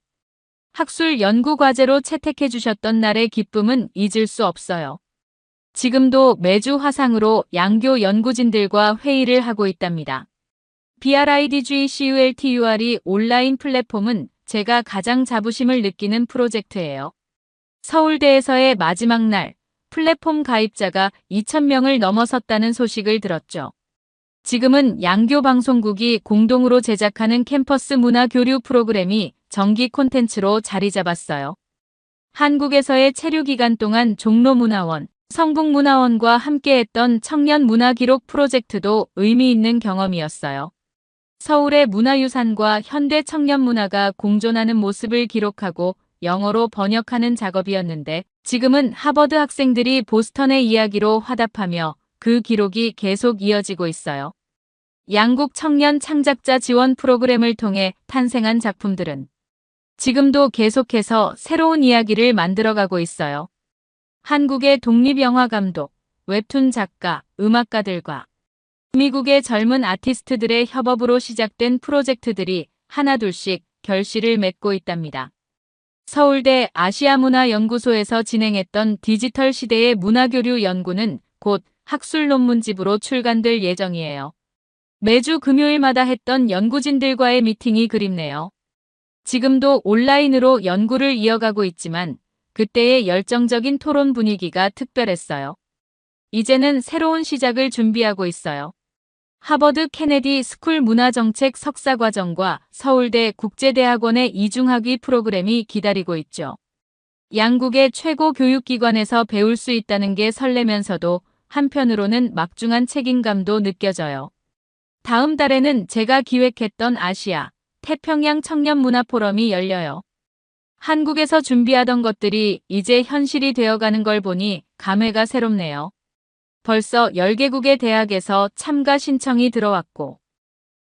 Speaker 1: 학술 연구 과제로 채택해 주셨던 날의 기쁨은 잊을 수 없어요. 지금도 매주 화상으로 양교 연구진들과 회의를 하고 있답니다. BRIDGCULTUR이 온라인 플랫폼은 제가 가장 자부심을 느끼는 프로젝트예요. 서울대에서의 마지막 날 플랫폼 가입자가 2,000명을 넘어섰다는 소식을 들었죠. 지금은 양교 방송국이 공동으로 제작하는 캠퍼스 문화 교류 프로그램이 정기 콘텐츠로 자리 잡았어요. 한국에서의 체류 기간 동안 종로문화원, 성북문화원과 함께했던 청년 문화기록 프로젝트도 의미 있는 경험이었어요. 서울의 문화유산과 현대 청년 문화가 공존하는 모습을 기록하고 영어로 번역하는 작업이었는데 지금은 하버드 학생들이 보스턴의 이야기로 화답하며 그 기록이 계속 이어지고 있어요. 양국 청년 창작자 지원 프로그램을 통해 탄생한 작품들은 지금도 계속해서 새로운 이야기를 만들어가고 있어요. 한국의 독립영화 감독, 웹툰 작가, 음악가들과 미국의 젊은 아티스트들의 협업으로 시작된 프로젝트들이 하나둘씩 결실을 맺고 있답니다. 서울대 아시아문화연구소에서 진행했던 디지털 시대의 문화교류 연구는 곧 학술 논문집으로 출간될 예정이에요. 매주 금요일마다 했던 연구진들과의 미팅이 그립네요. 지금도 온라인으로 연구를 이어가고 있지만 그때의 열정적인 토론 분위기가 특별했어요. 이제는 새로운 시작을 준비하고 있어요. 하버드 케네디 스쿨 문화정책 석사과정과 서울대 국제대학원의 이중학위 프로그램이 기다리고 있죠. 양국의 최고 교육기관에서 배울 수 있다는 게 설레면서도 한편으로는 막중한 책임감도 느껴져요. 다음 달에는 제가 기획했던 아시아, 태평양 청년문화포럼이 열려요. 한국에서 준비하던 것들이 이제 현실이 되어가는 걸 보니 감회가 새롭네요. 벌써 10개국의 대학에서 참가 신청이 들어왔고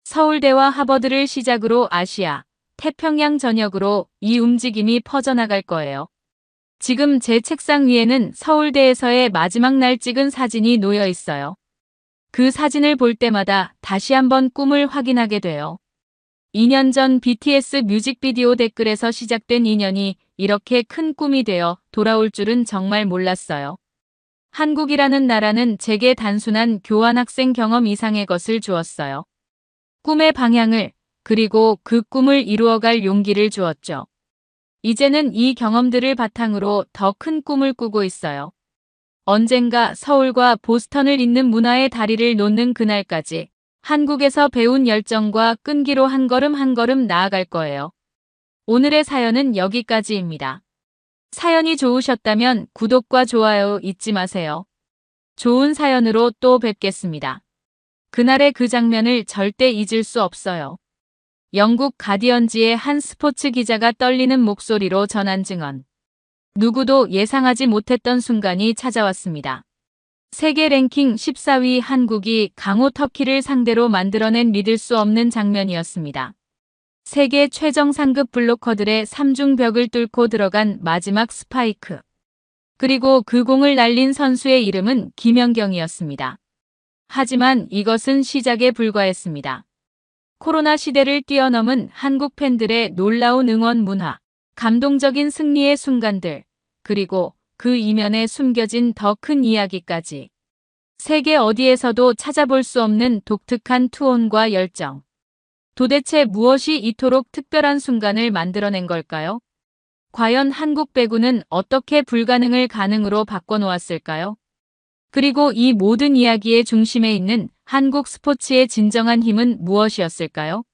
Speaker 1: 서울대와 하버드를 시작으로 아시아, 태평양 전역으로 이 움직임이 퍼져나갈 거예요. 지금 제 책상 위에는 서울대에서의 마지막 날 찍은 사진이 놓여 있어요. 그 사진을 볼 때마다 다시 한번 꿈을 확인하게 돼요. 2년 전 BTS 뮤직비디오 댓글에서 시작된 인연이 이렇게 큰 꿈이 되어 돌아올 줄은 정말 몰랐어요. 한국이라는 나라는 제게 단순한 교환학생 경험 이상의 것을 주었어요. 꿈의 방향을, 그리고 그 꿈을 이루어갈 용기를 주었죠. 이제는 이 경험들을 바탕으로 더 큰 꿈을 꾸고 있어요. 언젠가 서울과 보스턴을 잇는 문화의 다리를 놓는 그날까지 한국에서 배운 열정과 끈기로 한 걸음 한 걸음 나아갈 거예요. 오늘의 사연은 여기까지입니다. 사연이 좋으셨다면 구독과 좋아요 잊지 마세요. 좋은 사연으로 또 뵙겠습니다. 그날의 그 장면을 절대 잊을 수 없어요. 영국 가디언지의 한 스포츠 기자가 떨리는 목소리로 전한 증언. 누구도 예상하지 못했던 순간이 찾아왔습니다. 세계 랭킹 14위 한국이 강호 터키를 상대로 만들어낸 믿을 수 없는 장면이었습니다. 세계 최정 상급 블로커들의 3중 벽을 뚫고 들어간 마지막 스파이크. 그리고 그 공을 날린 선수의 이름은 김연경이었습니다. 하지만 이것은 시작에 불과했습니다. 코로나 시대를 뛰어넘은 한국 팬들의 놀라운 응원 문화, 감동적인 승리의 순간들, 그리고 그 이면에 숨겨진 더 큰 이야기까지. 세계 어디에서도 찾아볼 수 없는 독특한 투혼과 열정. 도대체 무엇이 이토록 특별한 순간을 만들어낸 걸까요? 과연 한국 배구는 어떻게 불가능을 가능으로 바꿔놓았을까요? 그리고 이 모든 이야기의 중심에 있는 한국 스포츠의 진정한 힘은 무엇이었을까요?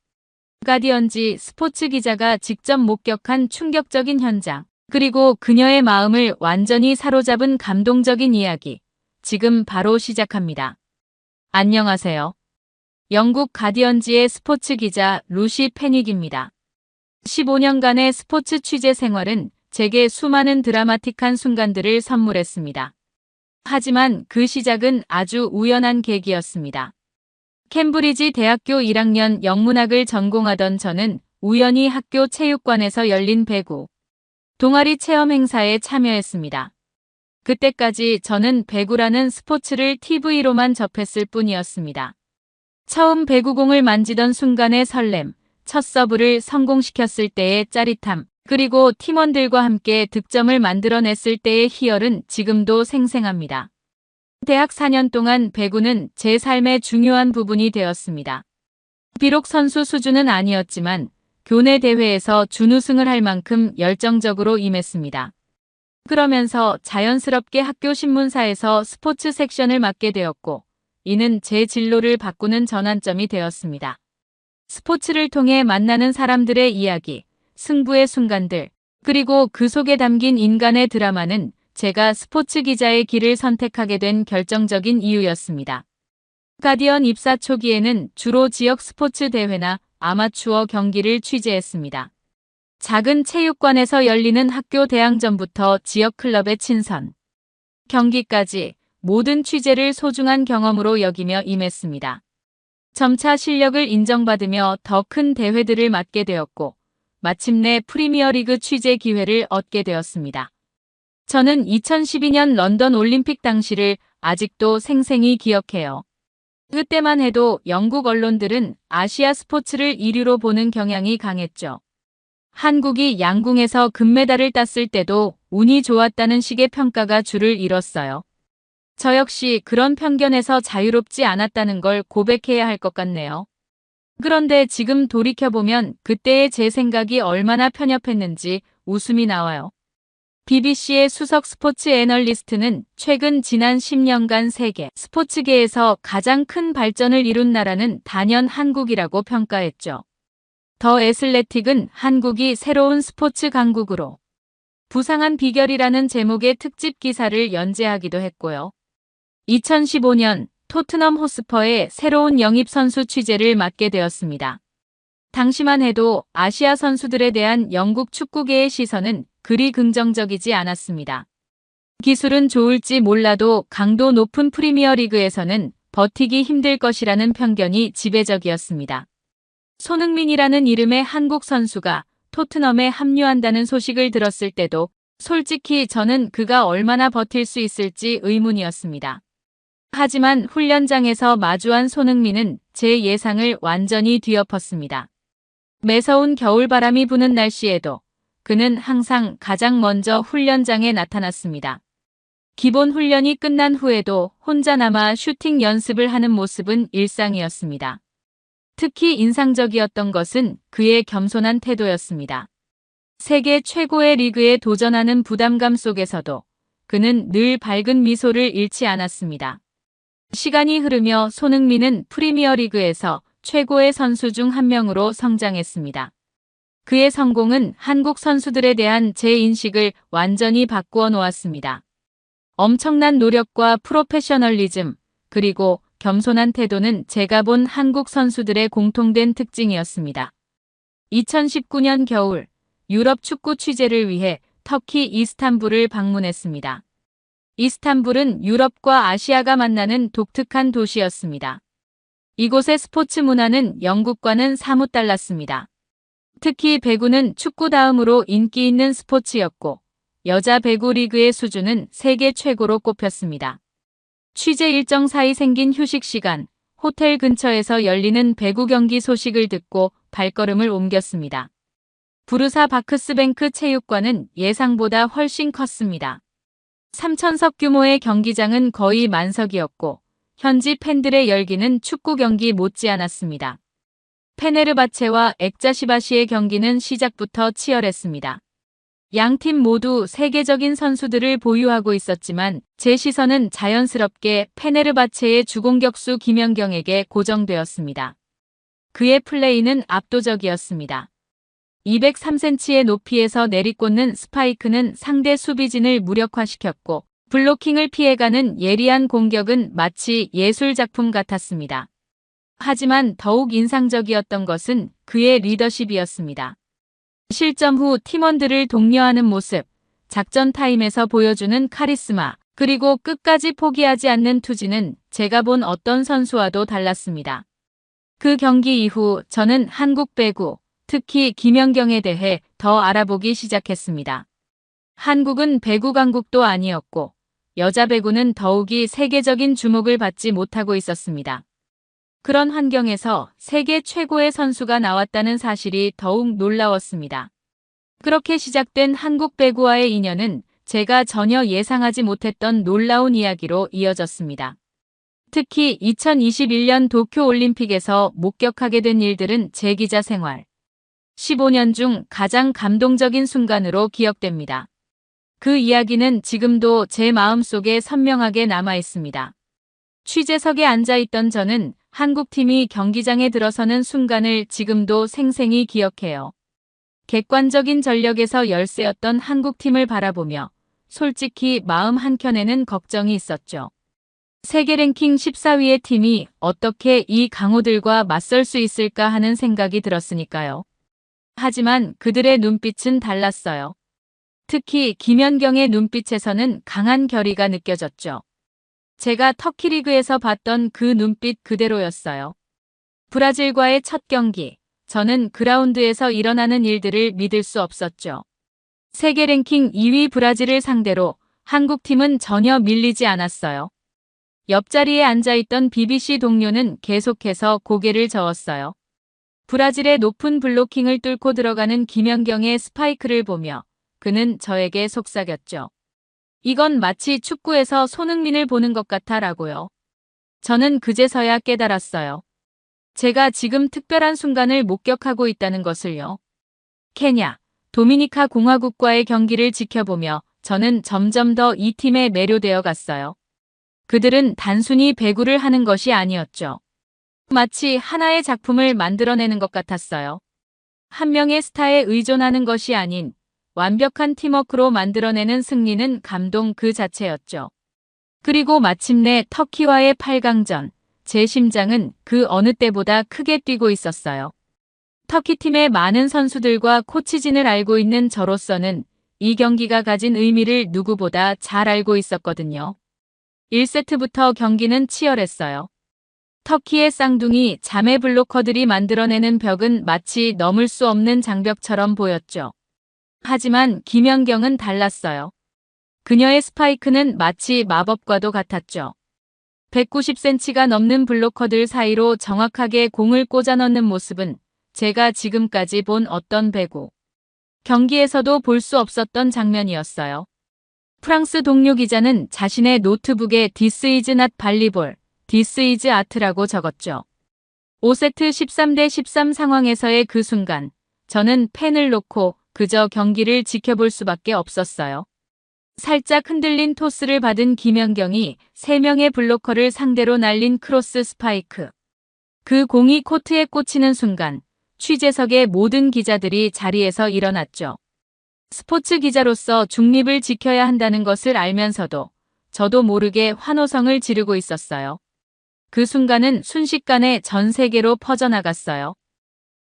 Speaker 1: 가디언지 스포츠 기자가 직접 목격한 충격적인 현장, 그리고 그녀의 마음을 완전히 사로잡은 감동적인 이야기. 지금 바로 시작합니다. 안녕하세요. 영국 가디언지의 스포츠 기자 루시 패닉입니다. 15년간의 스포츠 취재 생활은 제게 수많은 드라마틱한 순간들을 선물했습니다. 하지만 그 시작은 아주 우연한 계기였습니다. 캠브리지 대학교 1학년 영문학을 전공하던 저는 우연히 학교 체육관에서 열린 배구 동아리 체험 행사에 참여했습니다. 그때까지 저는 배구라는 스포츠를 TV로만 접했을 뿐이었습니다. 처음 배구공을 만지던 순간의 설렘, 첫 서브를 성공시켰을 때의 짜릿함, 그리고 팀원들과 함께 득점을 만들어냈을 때의 희열은 지금도 생생합니다. 대학 4년 동안 배구는 제 삶의 중요한 부분이 되었습니다. 비록 선수 수준은 아니었지만 교내 대회에서 준우승을 할 만큼 열정적으로 임했습니다. 그러면서 자연스럽게 학교 신문사에서 스포츠 섹션을 맡게 되었고, 이는 제 진로를 바꾸는 전환점이 되었습니다. 스포츠를 통해 만나는 사람들의 이야기, 승부의 순간들, 그리고 그 속에 담긴 인간의 드라마는 제가 스포츠 기자의 길을 선택하게 된 결정적인 이유였습니다. 가디언 입사 초기에는 주로 지역 스포츠 대회나 아마추어 경기를 취재했습니다. 작은 체육관에서 열리는 학교 대항전부터 지역 클럽의 친선 경기까지 모든 취재를 소중한 경험으로 여기며 임했습니다. 점차 실력을 인정받으며 더 큰 대회들을 맡게 되었고 마침내 프리미어리그 취재 기회를 얻게 되었습니다. 저는 2012년 런던 올림픽 당시를 아직도 생생히 기억해요. 그때만 해도 영국 언론들은 아시아 스포츠를 1위로 보는 경향이 강했죠. 한국이 양궁에서 금메달을 땄을 때도 운이 좋았다는 식의 평가가 줄을 이뤘어요. 저 역시 그런 편견에서 자유롭지 않았다는 걸 고백해야 할 것 같네요. 그런데 지금 돌이켜보면 그때의 제 생각이 얼마나 편협했는지 웃음이 나와요. BBC의 수석 스포츠 애널리스트는 최근 지난 10년간 세계 스포츠계에서 가장 큰 발전을 이룬 나라는 단연 한국이라고 평가했죠. 더 애슬레틱은 한국이 새로운 스포츠 강국으로 부상한 비결이라는 제목의 특집 기사를 연재하기도 했고요. 2015년 토트넘 호스퍼의 새로운 영입 선수 취재를 맡게 되었습니다. 당시만 해도 아시아 선수들에 대한 영국 축구계의 시선은 그리 긍정적이지 않았습니다. 기술은 좋을지 몰라도 강도 높은 프리미어리그에서는 버티기 힘들 것이라는 편견이 지배적이었습니다. 손흥민이라는 이름의 한국 선수가 토트넘에 합류한다는 소식을 들었을 때도 솔직히 저는 그가 얼마나 버틸 수 있을지 의문이었습니다. 하지만 훈련장에서 마주한 손흥민은 제 예상을 완전히 뒤엎었습니다. 매서운 겨울바람이 부는 날씨에도 그는 항상 가장 먼저 훈련장에 나타났습니다. 기본 훈련이 끝난 후에도 혼자 남아 슈팅 연습을 하는 모습은 일상이었습니다. 특히 인상적이었던 것은 그의 겸손한 태도였습니다. 세계 최고의 리그에 도전하는 부담감 속에서도 그는 늘 밝은 미소를 잃지 않았습니다. 시간이 흐르며 손흥민은 프리미어리그에서 최고의 선수 중 한 명으로 성장했습니다. 그의 성공은 한국 선수들에 대한 제 인식을 완전히 바꾸어 놓았습니다. 엄청난 노력과 프로페셔널리즘, 그리고 겸손한 태도는 제가 본 한국 선수들의 공통된 특징이었습니다. 2019년 겨울, 유럽 축구 취재를 위해 터키 이스탄불을 방문했습니다. 이스탄불은 유럽과 아시아가 만나는 독특한 도시였습니다. 이곳의 스포츠 문화는 영국과는 사뭇 달랐습니다. 특히 배구는 축구 다음으로 인기 있는 스포츠였고 여자 배구 리그의 수준은 세계 최고로 꼽혔습니다. 취재 일정 사이 생긴 휴식 시간, 호텔 근처에서 열리는 배구 경기 소식을 듣고 발걸음을 옮겼습니다. 부르사 바크스뱅크 체육관은 예상보다 훨씬 컸습니다. 3,000석 규모의 경기장은 거의 만석이었고 현지 팬들의 열기는 축구 경기 못지않았습니다. 페네르바체와 엑자시바시의 경기는 시작부터 치열했습니다. 양팀 모두 세계적인 선수들을 보유하고 있었지만 제 시선은 자연스럽게 페네르바체의 주공격수 김연경에게 고정되었습니다. 그의 플레이는 압도적이었습니다. 203cm의 높이에서 내리꽂는 스파이크는 상대 수비진을 무력화시켰고 블로킹을 피해가는 예리한 공격은 마치 예술작품 같았습니다. 하지만 더욱 인상적이었던 것은 그의 리더십이었습니다. 실점 후 팀원들을 독려하는 모습, 작전 타임에서 보여주는 카리스마, 그리고 끝까지 포기하지 않는 투지는 제가 본 어떤 선수와도 달랐습니다. 그 경기 이후 저는 한국 배구, 특히 김연경에 대해 더 알아보기 시작했습니다. 한국은 배구 강국도 아니었고 여자 배구는 더욱이 세계적인 주목을 받지 못하고 있었습니다. 그런 환경에서 세계 최고의 선수가 나왔다는 사실이 더욱 놀라웠습니다. 그렇게 시작된 한국 배구와의 인연은 제가 전혀 예상하지 못했던 놀라운 이야기로 이어졌습니다. 특히 2021년 도쿄올림픽에서 목격하게 된 일들은 제 기자 생활 15년 중 가장 감동적인 순간으로 기억됩니다. 그 이야기는 지금도 제 마음속에 선명하게 남아 있습니다. 취재석에 앉아있던 저는 한국팀이 경기장에 들어서는 순간을 지금도 생생히 기억해요. 객관적인 전력에서 열세였던 한국팀을 바라보며 솔직히 마음 한켠에는 걱정이 있었죠. 세계 랭킹 14위의 팀이 어떻게 이 강호들과 맞설 수 있을까 하는 생각이 들었으니까요. 하지만 그들의 눈빛은 달랐어요. 특히 김연경의 눈빛에서는 강한 결의가 느껴졌죠. 제가 터키 리그에서 봤던 그 눈빛 그대로였어요. 브라질과의 첫 경기. 저는 그라운드에서 일어나는 일들을 믿을 수 없었죠. 세계 랭킹 2위 브라질을 상대로 한국팀은 전혀 밀리지 않았어요. 옆자리에 앉아있던 BBC 동료는 계속해서 고개를 저었어요. 브라질의 높은 블로킹을 뚫고 들어가는 김연경의 스파이크를 보며 그는 저에게 속삭였죠. 이건 마치 축구에서 손흥민을 보는 것 같아 라고요. 저는 그제서야 깨달았어요. 제가 지금 특별한 순간을 목격하고 있다는 것을요. 케냐, 도미니카 공화국과의 경기를 지켜보며 저는 점점 더 이 팀에 매료되어 갔어요. 그들은 단순히 배구를 하는 것이 아니었죠. 마치 하나의 작품을 만들어내는 것 같았어요. 한 명의 스타에 의존하는 것이 아닌 완벽한 팀워크로 만들어내는 승리는 감동 그 자체였죠. 그리고 마침내 터키와의 8강전, 제 심장은 그 어느 때보다 크게 뛰고 있었어요. 터키팀의 많은 선수들과 코치진을 알고 있는 저로서는 이 경기가 가진 의미를 누구보다 잘 알고 있었거든요. 1세트부터 경기는 치열했어요. 터키의 쌍둥이 자매 블로커들이 만들어내는 벽은 마치 넘을 수 없는 장벽처럼 보였죠. 하지만 김연경은 달랐어요. 그녀의 스파이크는 마치 마법과도 같았죠. 190cm가 넘는 블로커들 사이로 정확하게 공을 꽂아 넣는 모습은 제가 지금까지 본 어떤 배구 경기에서도 볼 수 없었던 장면이었어요. 프랑스 동료 기자는 자신의 노트북에 This is not volleyball, this is art라고 적었죠. 5세트 13대 13 상황에서의 그 순간 저는 펜을 놓고 그저 경기를 지켜볼 수밖에 없었어요. 살짝 흔들린 토스를 받은 김연경이 3명의 블로커를 상대로 날린 크로스 스파이크. 그 공이 코트에 꽂히는 순간 취재석의 모든 기자들이 자리에서 일어났죠. 스포츠 기자로서 중립을 지켜야 한다는 것을 알면서도 저도 모르게 환호성을 지르고 있었어요. 그 순간은 순식간에 전 세계로 퍼져나갔어요.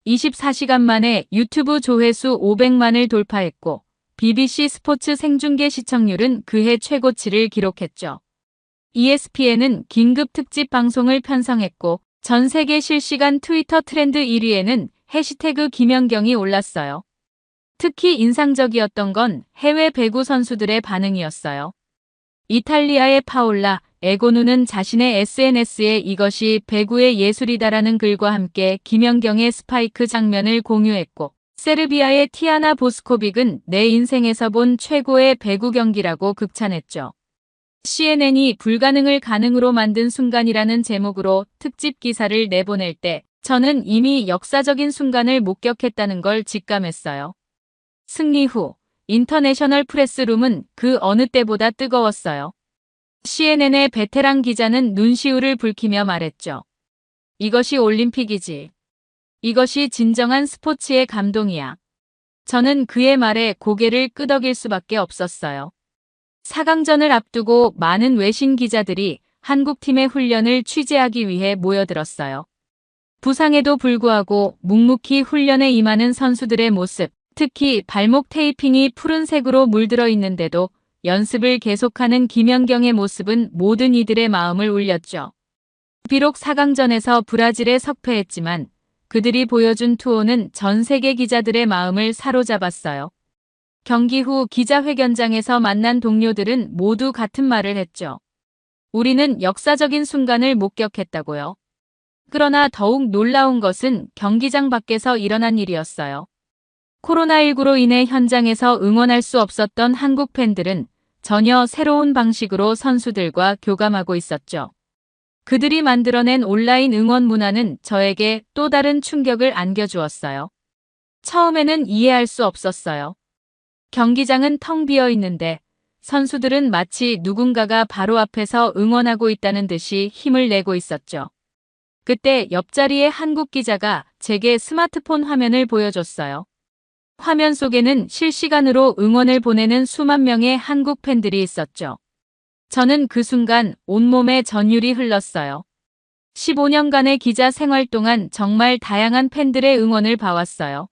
Speaker 1: 24시간 만에 유튜브 조회수 500만을 돌파했고 BBC 스포츠 생중계 시청률은 그해 최고치를 기록했죠. ESPN은 긴급 특집 방송을 편성했고 전 세계 실시간 트위터 트렌드 1위에는 해시태그 김연경이 올랐어요. 특히 인상적이었던 건 해외 배구 선수들의 반응이었어요. 이탈리아의 파올라 에고누는 자신의 SNS에 이것이 배구의 예술이다라는 글과 함께 김연경의 스파이크 장면을 공유했고 세르비아의 티아나 보스코빅은 내 인생에서 본 최고의 배구 경기라고 극찬했죠. CNN이 불가능을 가능으로 만든 순간이라는 제목으로 특집 기사를 내보낼 때 저는 이미 역사적인 순간을 목격했다는 걸 직감했어요. 승리 후 인터내셔널 프레스룸은 그 어느 때보다 뜨거웠어요. CNN의 베테랑 기자는 눈시울을 붉히며 말했죠. 이것이 올림픽이지. 이것이 진정한 스포츠의 감동이야. 저는 그의 말에 고개를 끄덕일 수밖에 없었어요. 4강전을 앞두고 많은 외신 기자들이 한국팀의 훈련을 취재하기 위해 모여들었어요. 부상에도 불구하고 묵묵히 훈련에 임하는 선수들의 모습, 특히 발목 테이핑이 푸른색으로 물들어 있는데도 연습을 계속하는 김연경의 모습은 모든 이들의 마음을 울렸죠. 비록 4강전에서 브라질에 석패했지만 그들이 보여준 투혼은 전 세계 기자들의 마음을 사로잡았어요. 경기 후 기자회견장에서 만난 동료들은 모두 같은 말을 했죠. 우리는 역사적인 순간을 목격했다고요. 그러나 더욱 놀라운 것은 경기장 밖에서 일어난 일이었어요. 코로나19로 인해 현장에서 응원할 수 없었던 한국 팬들은 전혀 새로운 방식으로 선수들과 교감하고 있었죠. 그들이 만들어낸 온라인 응원 문화는 저에게 또 다른 충격을 안겨주었어요. 처음에는 이해할 수 없었어요. 경기장은 텅 비어 있는데 선수들은 마치 누군가가 바로 앞에서 응원하고 있다는 듯이 힘을 내고 있었죠. 그때 옆자리의 한국 기자가 제게 스마트폰 화면을 보여줬어요. 화면 속에는 실시간으로 응원을 보내는 수만 명의 한국 팬들이 있었죠. 저는 그 순간 온몸에 전율이 흘렀어요. 15년간의 기자 생활 동안 정말 다양한 팬들의 응원을 봐왔어요.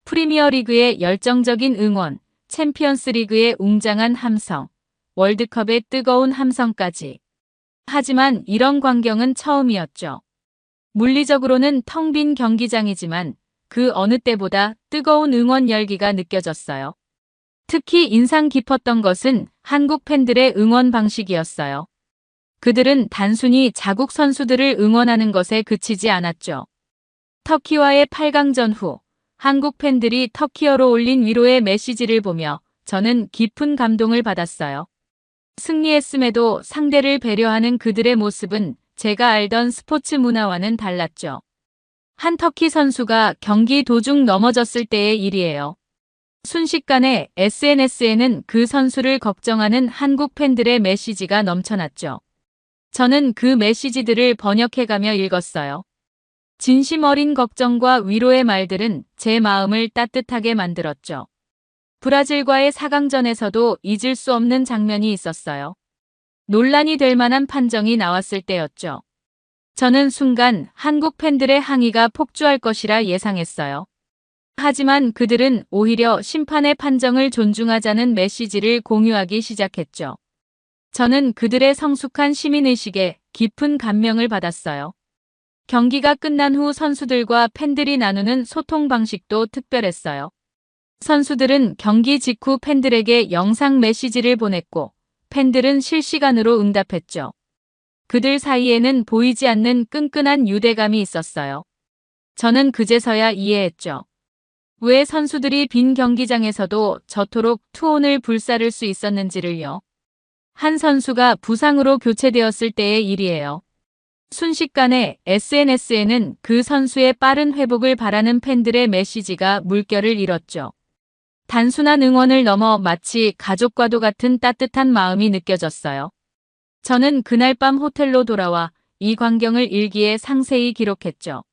Speaker 1: 프리미어리그의 열정적인 응원, 챔피언스리그의 웅장한 함성, 월드컵의 뜨거운 함성까지. 하지만 이런 광경은 처음이었죠. 물리적으로는 텅 빈 경기장이지만 그 어느 때보다 뜨거운 응원 열기가 느껴졌어요. 특히 인상 깊었던 것은 한국 팬들의 응원 방식이었어요. 그들은 단순히 자국 선수들을 응원하는 것에 그치지 않았죠. 터키와의 8강전 후 한국 팬들이 터키어로 올린 위로의 메시지를 보며 저는 깊은 감동을 받았어요. 승리했음에도 상대를 배려하는 그들의 모습은 제가 알던 스포츠 문화와는 달랐죠. 한 터키 선수가 경기 도중 넘어졌을 때의 일이에요. 순식간에 SNS에는 그 선수를 걱정하는 한국 팬들의 메시지가 넘쳐났죠. 저는 그 메시지들을 번역해가며 읽었어요. 진심 어린 걱정과 위로의 말들은 제 마음을 따뜻하게 만들었죠. 브라질과의 4강전에서도 잊을 수 없는 장면이 있었어요. 논란이 될 만한 판정이 나왔을 때였죠. 저는 순간 한국 팬들의 항의가 폭주할 것이라 예상했어요. 하지만 그들은 오히려 심판의 판정을 존중하자는 메시지를 공유하기 시작했죠. 저는 그들의 성숙한 시민의식에 깊은 감명을 받았어요. 경기가 끝난 후 선수들과 팬들이 나누는 소통 방식도 특별했어요. 선수들은 경기 직후 팬들에게 영상 메시지를 보냈고 팬들은 실시간으로 응답했죠. 그들 사이에는 보이지 않는 끈끈한 유대감이 있었어요. 저는 그제서야 이해했죠. 왜 선수들이 빈 경기장에서도 저토록 투혼을 불사를 수 있었는지를요. 한 선수가 부상으로 교체되었을 때의 일이에요. 순식간에 SNS에는 그 선수의 빠른 회복을 바라는 팬들의 메시지가 물결을 잃었죠. 단순한 응원을 넘어 마치 가족과도 같은 따뜻한 마음이 느껴졌어요. 저는 그날 밤 호텔로 돌아와 이 광경을 일기에 상세히 기록했죠.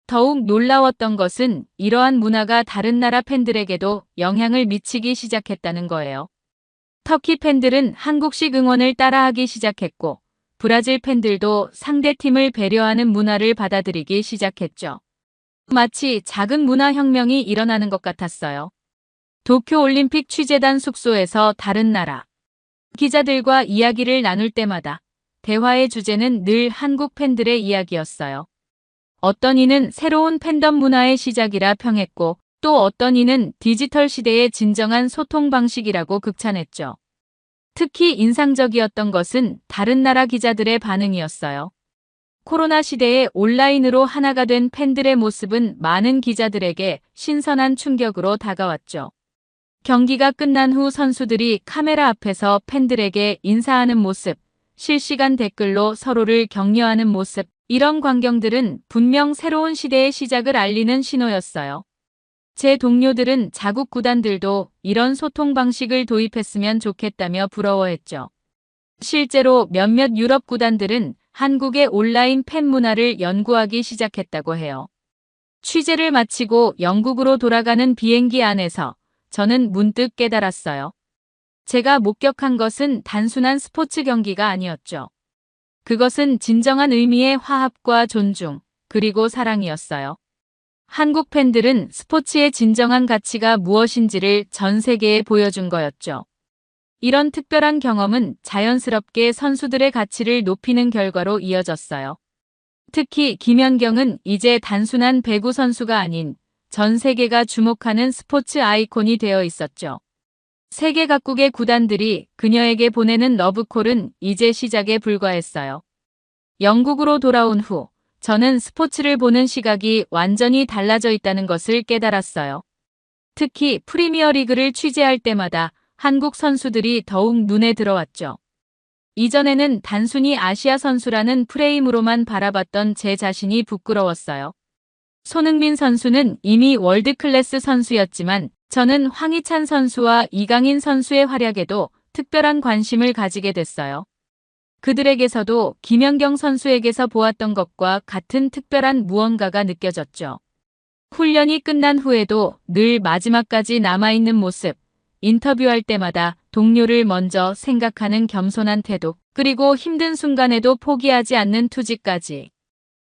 Speaker 1: 더욱 놀라웠던 것은 이러한 문화가 다른 나라 팬들에게도 영향을 미치기 시작했다는 거예요. 터키 팬들은 한국식 응원을 따라하기 시작했고 브라질 팬들도 상대팀을 배려하는 문화를 받아들이기 시작했죠. 마치 작은 문화혁명이 일어나는 것 같았어요. 도쿄올림픽 취재단 숙소에서 다른 나라 기자들과 이야기를 나눌 때마다 대화의 주제는 늘 한국 팬들의 이야기였어요. 어떤 이는 새로운 팬덤 문화의 시작이라 평했고 또 어떤 이는 디지털 시대의 진정한 소통 방식이라고 극찬했죠. 특히 인상적이었던 것은 다른 나라 기자들의 반응이었어요. 코로나 시대에 온라인으로 하나가 된 팬들의 모습은 많은 기자들에게 신선한 충격으로 다가왔죠. 경기가 끝난 후 선수들이 카메라 앞에서 팬들에게 인사하는 모습, 실시간 댓글로 서로를 격려하는 모습, 이런 광경들은 분명 새로운 시대의 시작을 알리는 신호였어요. 제 동료들은 자국 구단들도 이런 소통 방식을 도입했으면 좋겠다며 부러워했죠. 실제로 몇몇 유럽 구단들은 한국의 온라인 팬 문화를 연구하기 시작했다고 해요. 취재를 마치고 영국으로 돌아가는 비행기 안에서 저는 문득 깨달았어요. 제가 목격한 것은 단순한 스포츠 경기가 아니었죠. 그것은 진정한 의미의 화합과 존중, 그리고 사랑이었어요. 한국 팬들은 스포츠의 진정한 가치가 무엇인지를 전 세계에 보여준 거였죠. 이런 특별한 경험은 자연스럽게 선수들의 가치를 높이는 결과로 이어졌어요. 특히 김연경은 이제 단순한 배구 선수가 아닌 전 세계가 주목하는 스포츠 아이콘이 되어 있었죠. 세계 각국의 구단들이 그녀에게 보내는 러브콜은 이제 시작에 불과했어요. 영국으로 돌아온 후 저는 스포츠를 보는 시각이 완전히 달라져 있다는 것을 깨달았어요. 특히 프리미어리그를 취재할 때마다 한국 선수들이 더욱 눈에 들어왔죠. 이전에는 단순히 아시아 선수라는 프레임으로만 바라봤던 제 자신이 부끄러웠어요. 손흥민 선수는 이미 월드클래스 선수였지만 저는 황희찬 선수와 이강인 선수의 활약에도 특별한 관심을 가지게 됐어요. 그들에게서도 김연경 선수에게서 보았던 것과 같은 특별한 무언가가 느껴졌죠. 훈련이 끝난 후에도 늘 마지막까지 남아있는 모습, 인터뷰할 때마다 동료를 먼저 생각하는 겸손한 태도, 그리고 힘든 순간에도 포기하지 않는 투지까지.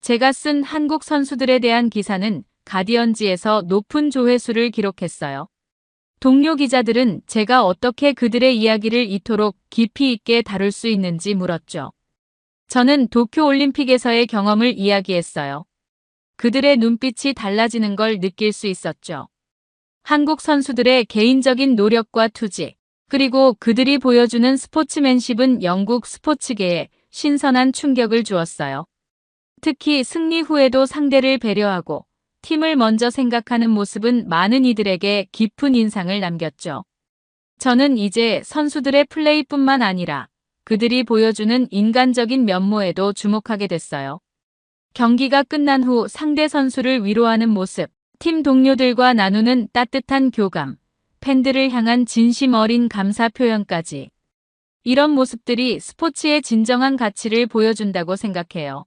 Speaker 1: 제가 쓴 한국 선수들에 대한 기사는 가디언지에서 높은 조회수를 기록했어요. 동료 기자들은 제가 어떻게 그들의 이야기를 이토록 깊이 있게 다룰 수 있는지 물었죠. 저는 도쿄올림픽에서의 경험을 이야기했어요. 그들의 눈빛이 달라지는 걸 느낄 수 있었죠. 한국 선수들의 개인적인 노력과 투지, 그리고 그들이 보여주는 스포츠맨십은 영국 스포츠계에 신선한 충격을 주었어요. 특히 승리 후에도 상대를 배려하고 팀을 먼저 생각하는 모습은 많은 이들에게 깊은 인상을 남겼죠. 저는 이제 선수들의 플레이뿐만 아니라 그들이 보여주는 인간적인 면모에도 주목하게 됐어요. 경기가 끝난 후 상대 선수를 위로하는 모습, 팀 동료들과 나누는 따뜻한 교감, 팬들을 향한 진심 어린 감사 표현까지. 이런 모습들이 스포츠의 진정한 가치를 보여준다고 생각해요.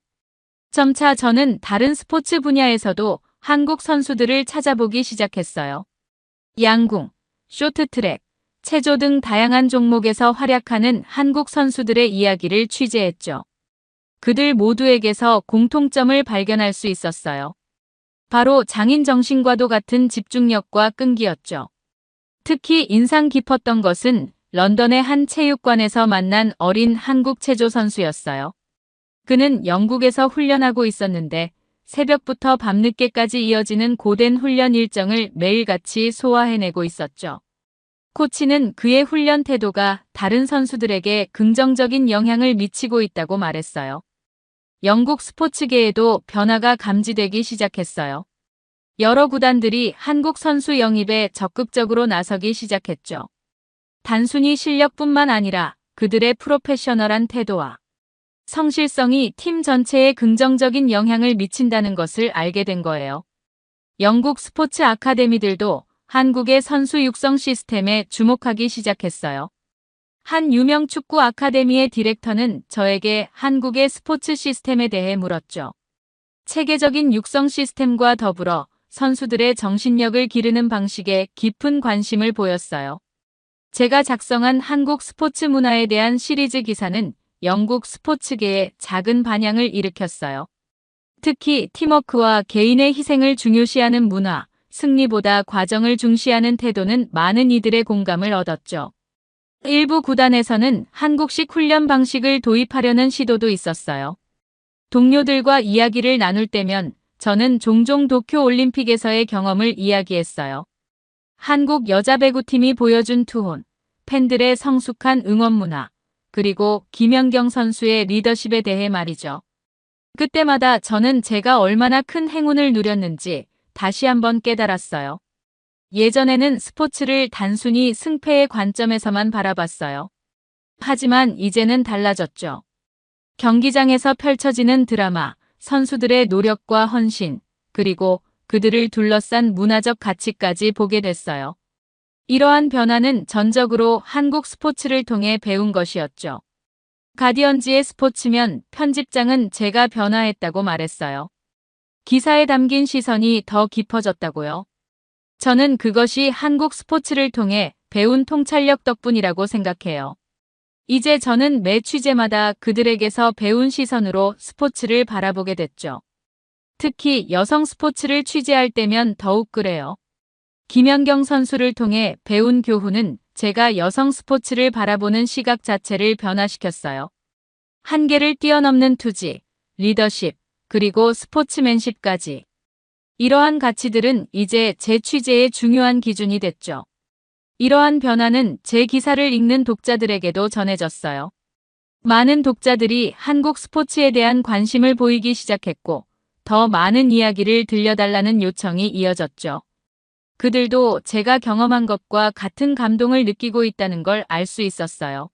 Speaker 1: 점차 저는 다른 스포츠 분야에서도 한국 선수들을 찾아보기 시작했어요. 양궁, 쇼트트랙, 체조 등 다양한 종목에서 활약하는 한국 선수들의 이야기를 취재했죠. 그들 모두에게서 공통점을 발견할 수 있었어요. 바로 장인 정신과도 같은 집중력과 끈기였죠. 특히 인상 깊었던 것은 런던의 한 체육관에서 만난 어린 한국 체조 선수였어요. 그는 영국에서 훈련하고 있었는데 새벽부터 밤늦게까지 이어지는 고된 훈련 일정을 매일같이 소화해내고 있었죠. 코치는 그의 훈련 태도가 다른 선수들에게 긍정적인 영향을 미치고 있다고 말했어요. 영국 스포츠계에도 변화가 감지되기 시작했어요. 여러 구단들이 한국 선수 영입에 적극적으로 나서기 시작했죠. 단순히 실력뿐만 아니라 그들의 프로페셔널한 태도와 성실성이 팀 전체에 긍정적인 영향을 미친다는 것을 알게 된 거예요. 영국 스포츠 아카데미들도 한국의 선수 육성 시스템에 주목하기 시작했어요. 한 유명 축구 아카데미의 디렉터는 저에게 한국의 스포츠 시스템에 대해 물었죠. 체계적인 육성 시스템과 더불어 선수들의 정신력을 기르는 방식에 깊은 관심을 보였어요. 제가 작성한 한국 스포츠 문화에 대한 시리즈 기사는 영국 스포츠계에 작은 반향을 일으켰어요. 특히 팀워크와 개인의 희생을 중요시하는 문화, 승리보다 과정을 중시하는 태도는 많은 이들의 공감을 얻었죠. 일부 구단에서는 한국식 훈련 방식을 도입하려는 시도도 있었어요. 동료들과 이야기를 나눌 때면 저는 종종 도쿄올림픽에서의 경험을 이야기했어요. 한국 여자 배구팀이 보여준 투혼, 팬들의 성숙한 응원 문화, 그리고 김연경 선수의 리더십에 대해 말이죠. 그때마다 저는 제가 얼마나 큰 행운을 누렸는지 다시 한번 깨달았어요. 예전에는 스포츠를 단순히 승패의 관점에서만 바라봤어요. 하지만 이제는 달라졌죠. 경기장에서 펼쳐지는 드라마, 선수들의 노력과 헌신, 그리고 그들을 둘러싼 문화적 가치까지 보게 됐어요. 이러한 변화는 전적으로 한국 스포츠를 통해 배운 것이었죠. 가디언지의 스포츠면 편집장은 제가 변화했다고 말했어요. 기사에 담긴 시선이 더 깊어졌다고요. 저는 그것이 한국 스포츠를 통해 배운 통찰력 덕분이라고 생각해요. 이제 저는 매 취재마다 그들에게서 배운 시선으로 스포츠를 바라보게 됐죠. 특히 여성 스포츠를 취재할 때면 더욱 그래요. 김연경 선수를 통해 배운 교훈은 제가 여성 스포츠를 바라보는 시각 자체를 변화시켰어요. 한계를 뛰어넘는 투지, 리더십, 그리고 스포츠맨십까지. 이러한 가치들은 이제 제 취재의 중요한 기준이 됐죠. 이러한 변화는 제 기사를 읽는 독자들에게도 전해졌어요. 많은 독자들이 한국 스포츠에 대한 관심을 보이기 시작했고, 더 많은 이야기를 들려달라는 요청이 이어졌죠. 그들도 제가 경험한 것과 같은 감동을 느끼고 있다는 걸 알 수 있었어요.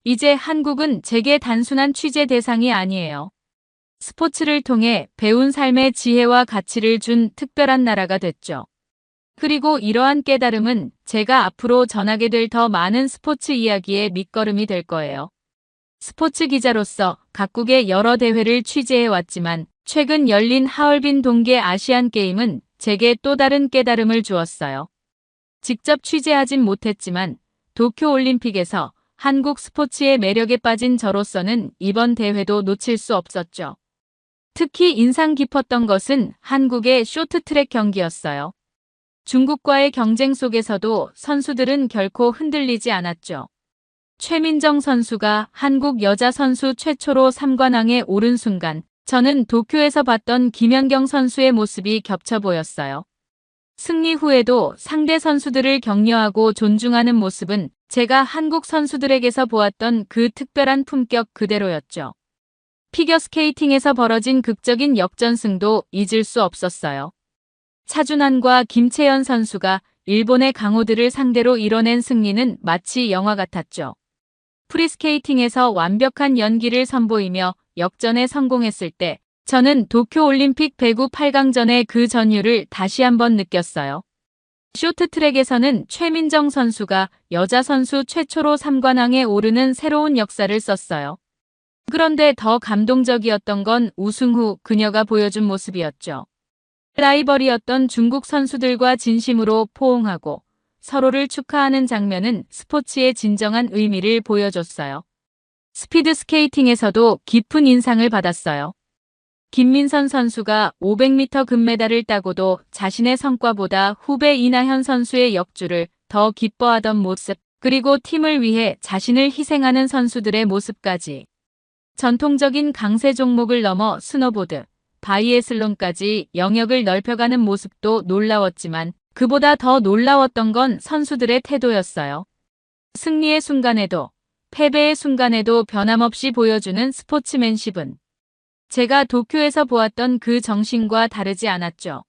Speaker 1: 이제 한국은 제게 단순한 취재 대상이 아니에요. 스포츠를 통해 배운 삶의 지혜와 가치를 준 특별한 나라가 됐죠. 그리고 이러한 깨달음은 제가 앞으로 전하게 될 더 많은 스포츠 이야기의 밑거름이 될 거예요. 스포츠 기자로서 각국의 여러 대회를 취재해왔지만 최근 열린 하얼빈 동계 아시안 게임은 제게 또 다른 깨달음을 주었어요. 직접 취재하진 못했지만 도쿄올림픽에서 한국 스포츠의 매력에 빠진 저로서는 이번 대회도 놓칠 수 없었죠. 특히 인상 깊었던 것은 한국의 쇼트트랙 경기였어요. 중국과의 경쟁 속에서도 선수들은 결코 흔들리지 않았죠. 최민정 선수가 한국 여자 선수 최초로 3관왕에 오른 순간 저는 도쿄에서 봤던 김연경 선수의 모습이 겹쳐 보였어요. 승리 후에도 상대 선수들을 격려하고 존중하는 모습은 제가 한국 선수들에게서 보았던 그 특별한 품격 그대로였죠. 피겨스케이팅에서 벌어진 극적인 역전승도 잊을 수 없었어요. 차준환과 김채연 선수가 일본의 강호들을 상대로 이뤄낸 승리는 마치 영화 같았죠. 프리스케이팅에서 완벽한 연기를 선보이며 역전에 성공했을 때 저는 도쿄올림픽 배구 8강전의 그 전율을 다시 한번 느꼈어요. 쇼트트랙에서는 최민정 선수가 여자 선수 최초로 3관왕에 오르는 새로운 역사를 썼어요. 그런데 더 감동적이었던 건 우승 후 그녀가 보여준 모습이었죠. 라이벌이었던 중국 선수들과 진심으로 포옹하고 서로를 축하하는 장면은 스포츠의 진정한 의미를 보여줬어요. 스피드 스케이팅에서도 깊은 인상을 받았어요. 김민선 선수가 500m 금메달을 따고도 자신의 성과보다 후배 이나현 선수의 역주를 더 기뻐하던 모습, 그리고 팀을 위해 자신을 희생하는 선수들의 모습까지. 전통적인 강세 종목을 넘어 스노보드, 바이애슬론까지 영역을 넓혀가는 모습도 놀라웠지만 그보다 더 놀라웠던 건 선수들의 태도였어요. 승리의 순간에도 패배의 순간에도 변함없이 보여주는 스포츠맨십은 제가 도쿄에서 보았던 그 정신과 다르지 않았죠.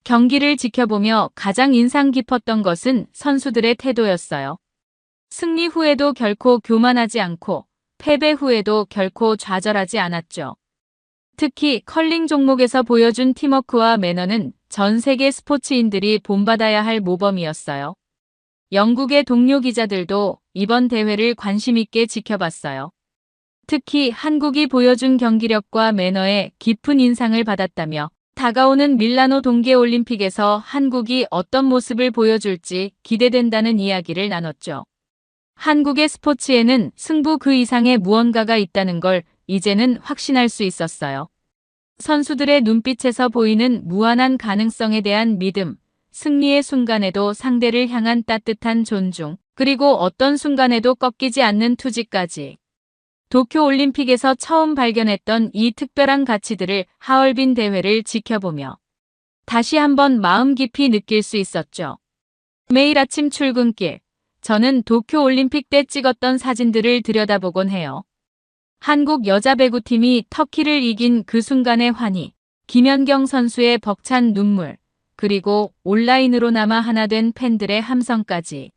Speaker 1: 경기를 지켜보며 가장 인상 깊었던 것은 선수들의 태도였어요. 승리 후에도 결코 교만하지 않고 패배 후에도 결코 좌절하지 않았죠. 특히 컬링 종목에서 보여준 팀워크와 매너는 전 세계 스포츠인들이 본받아야 할 모범이었어요. 영국의 동료 기자들도 이번 대회를 관심 있게 지켜봤어요. 특히 한국이 보여준 경기력과 매너에 깊은 인상을 받았다며 다가오는 밀라노 동계올림픽에서 한국이 어떤 모습을 보여줄지 기대된다는 이야기를 나눴죠. 한국의 스포츠에는 승부 그 이상의 무언가가 있다는 걸 이제는 확신할 수 있었어요. 선수들의 눈빛에서 보이는 무한한 가능성에 대한 믿음, 승리의 순간에도 상대를 향한 따뜻한 존중, 그리고 어떤 순간에도 꺾이지 않는 투지까지. 도쿄올림픽에서 처음 발견했던 이 특별한 가치들을 하얼빈 대회를 지켜보며 다시 한번 마음 깊이 느낄 수 있었죠. 매일 아침 출근길, 저는 도쿄올림픽 때 찍었던 사진들을 들여다보곤 해요. 한국 여자 배구팀이 터키를 이긴 그 순간의 환희, 김연경 선수의 벅찬 눈물, 그리고 온라인으로나마 하나 된 팬들의 함성까지.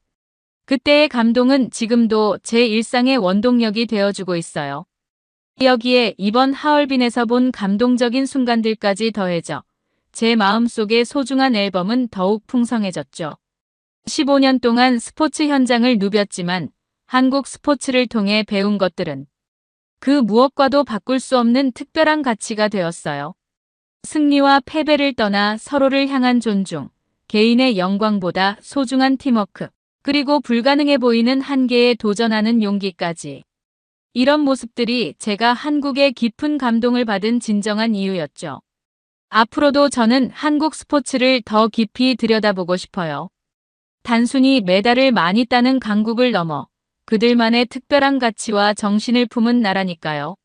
Speaker 1: 그때의 감동은 지금도 제 일상의 원동력이 되어주고 있어요. 여기에 이번 하얼빈에서 본 감동적인 순간들까지 더해져 제 마음속의 소중한 앨범은 더욱 풍성해졌죠. 15년 동안 스포츠 현장을 누볐지만 한국 스포츠를 통해 배운 것들은 그 무엇과도 바꿀 수 없는 특별한 가치가 되었어요. 승리와 패배를 떠나 서로를 향한 존중, 개인의 영광보다 소중한 팀워크, 그리고 불가능해 보이는 한계에 도전하는 용기까지. 이런 모습들이 제가 한국의 깊은 감동을 받은 진정한 이유였죠. 앞으로도 저는 한국 스포츠를 더 깊이 들여다보고 싶어요. 단순히 메달을 많이 따는 강국을 넘어 그들만의 특별한 가치와 정신을 품은 나라니까요.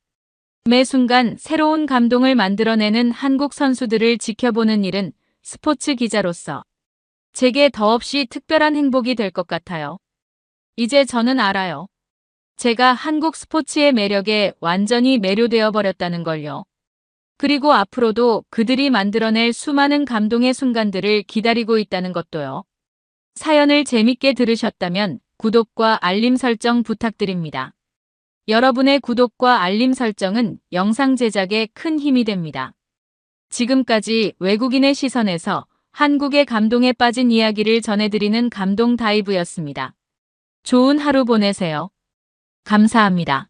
Speaker 1: 매 순간 새로운 감동을 만들어내는 한국 선수들을 지켜보는 일은 스포츠 기자로서 제게 더없이 특별한 행복이 될 것 같아요. 이제 저는 알아요. 제가 한국 스포츠의 매력에 완전히 매료되어 버렸다는 걸요. 그리고 앞으로도 그들이 만들어낼 수많은 감동의 순간들을 기다리고 있다는 것도요. 사연을 재밌게 들으셨다면 구독과 알림 설정 부탁드립니다. 여러분의 구독과 알림 설정은 영상 제작에 큰 힘이 됩니다. 지금까지 외국인의 시선에서 한국의 감동에 빠진 이야기를 전해드리는 감동 다이브였습니다. 좋은 하루 보내세요. 감사합니다.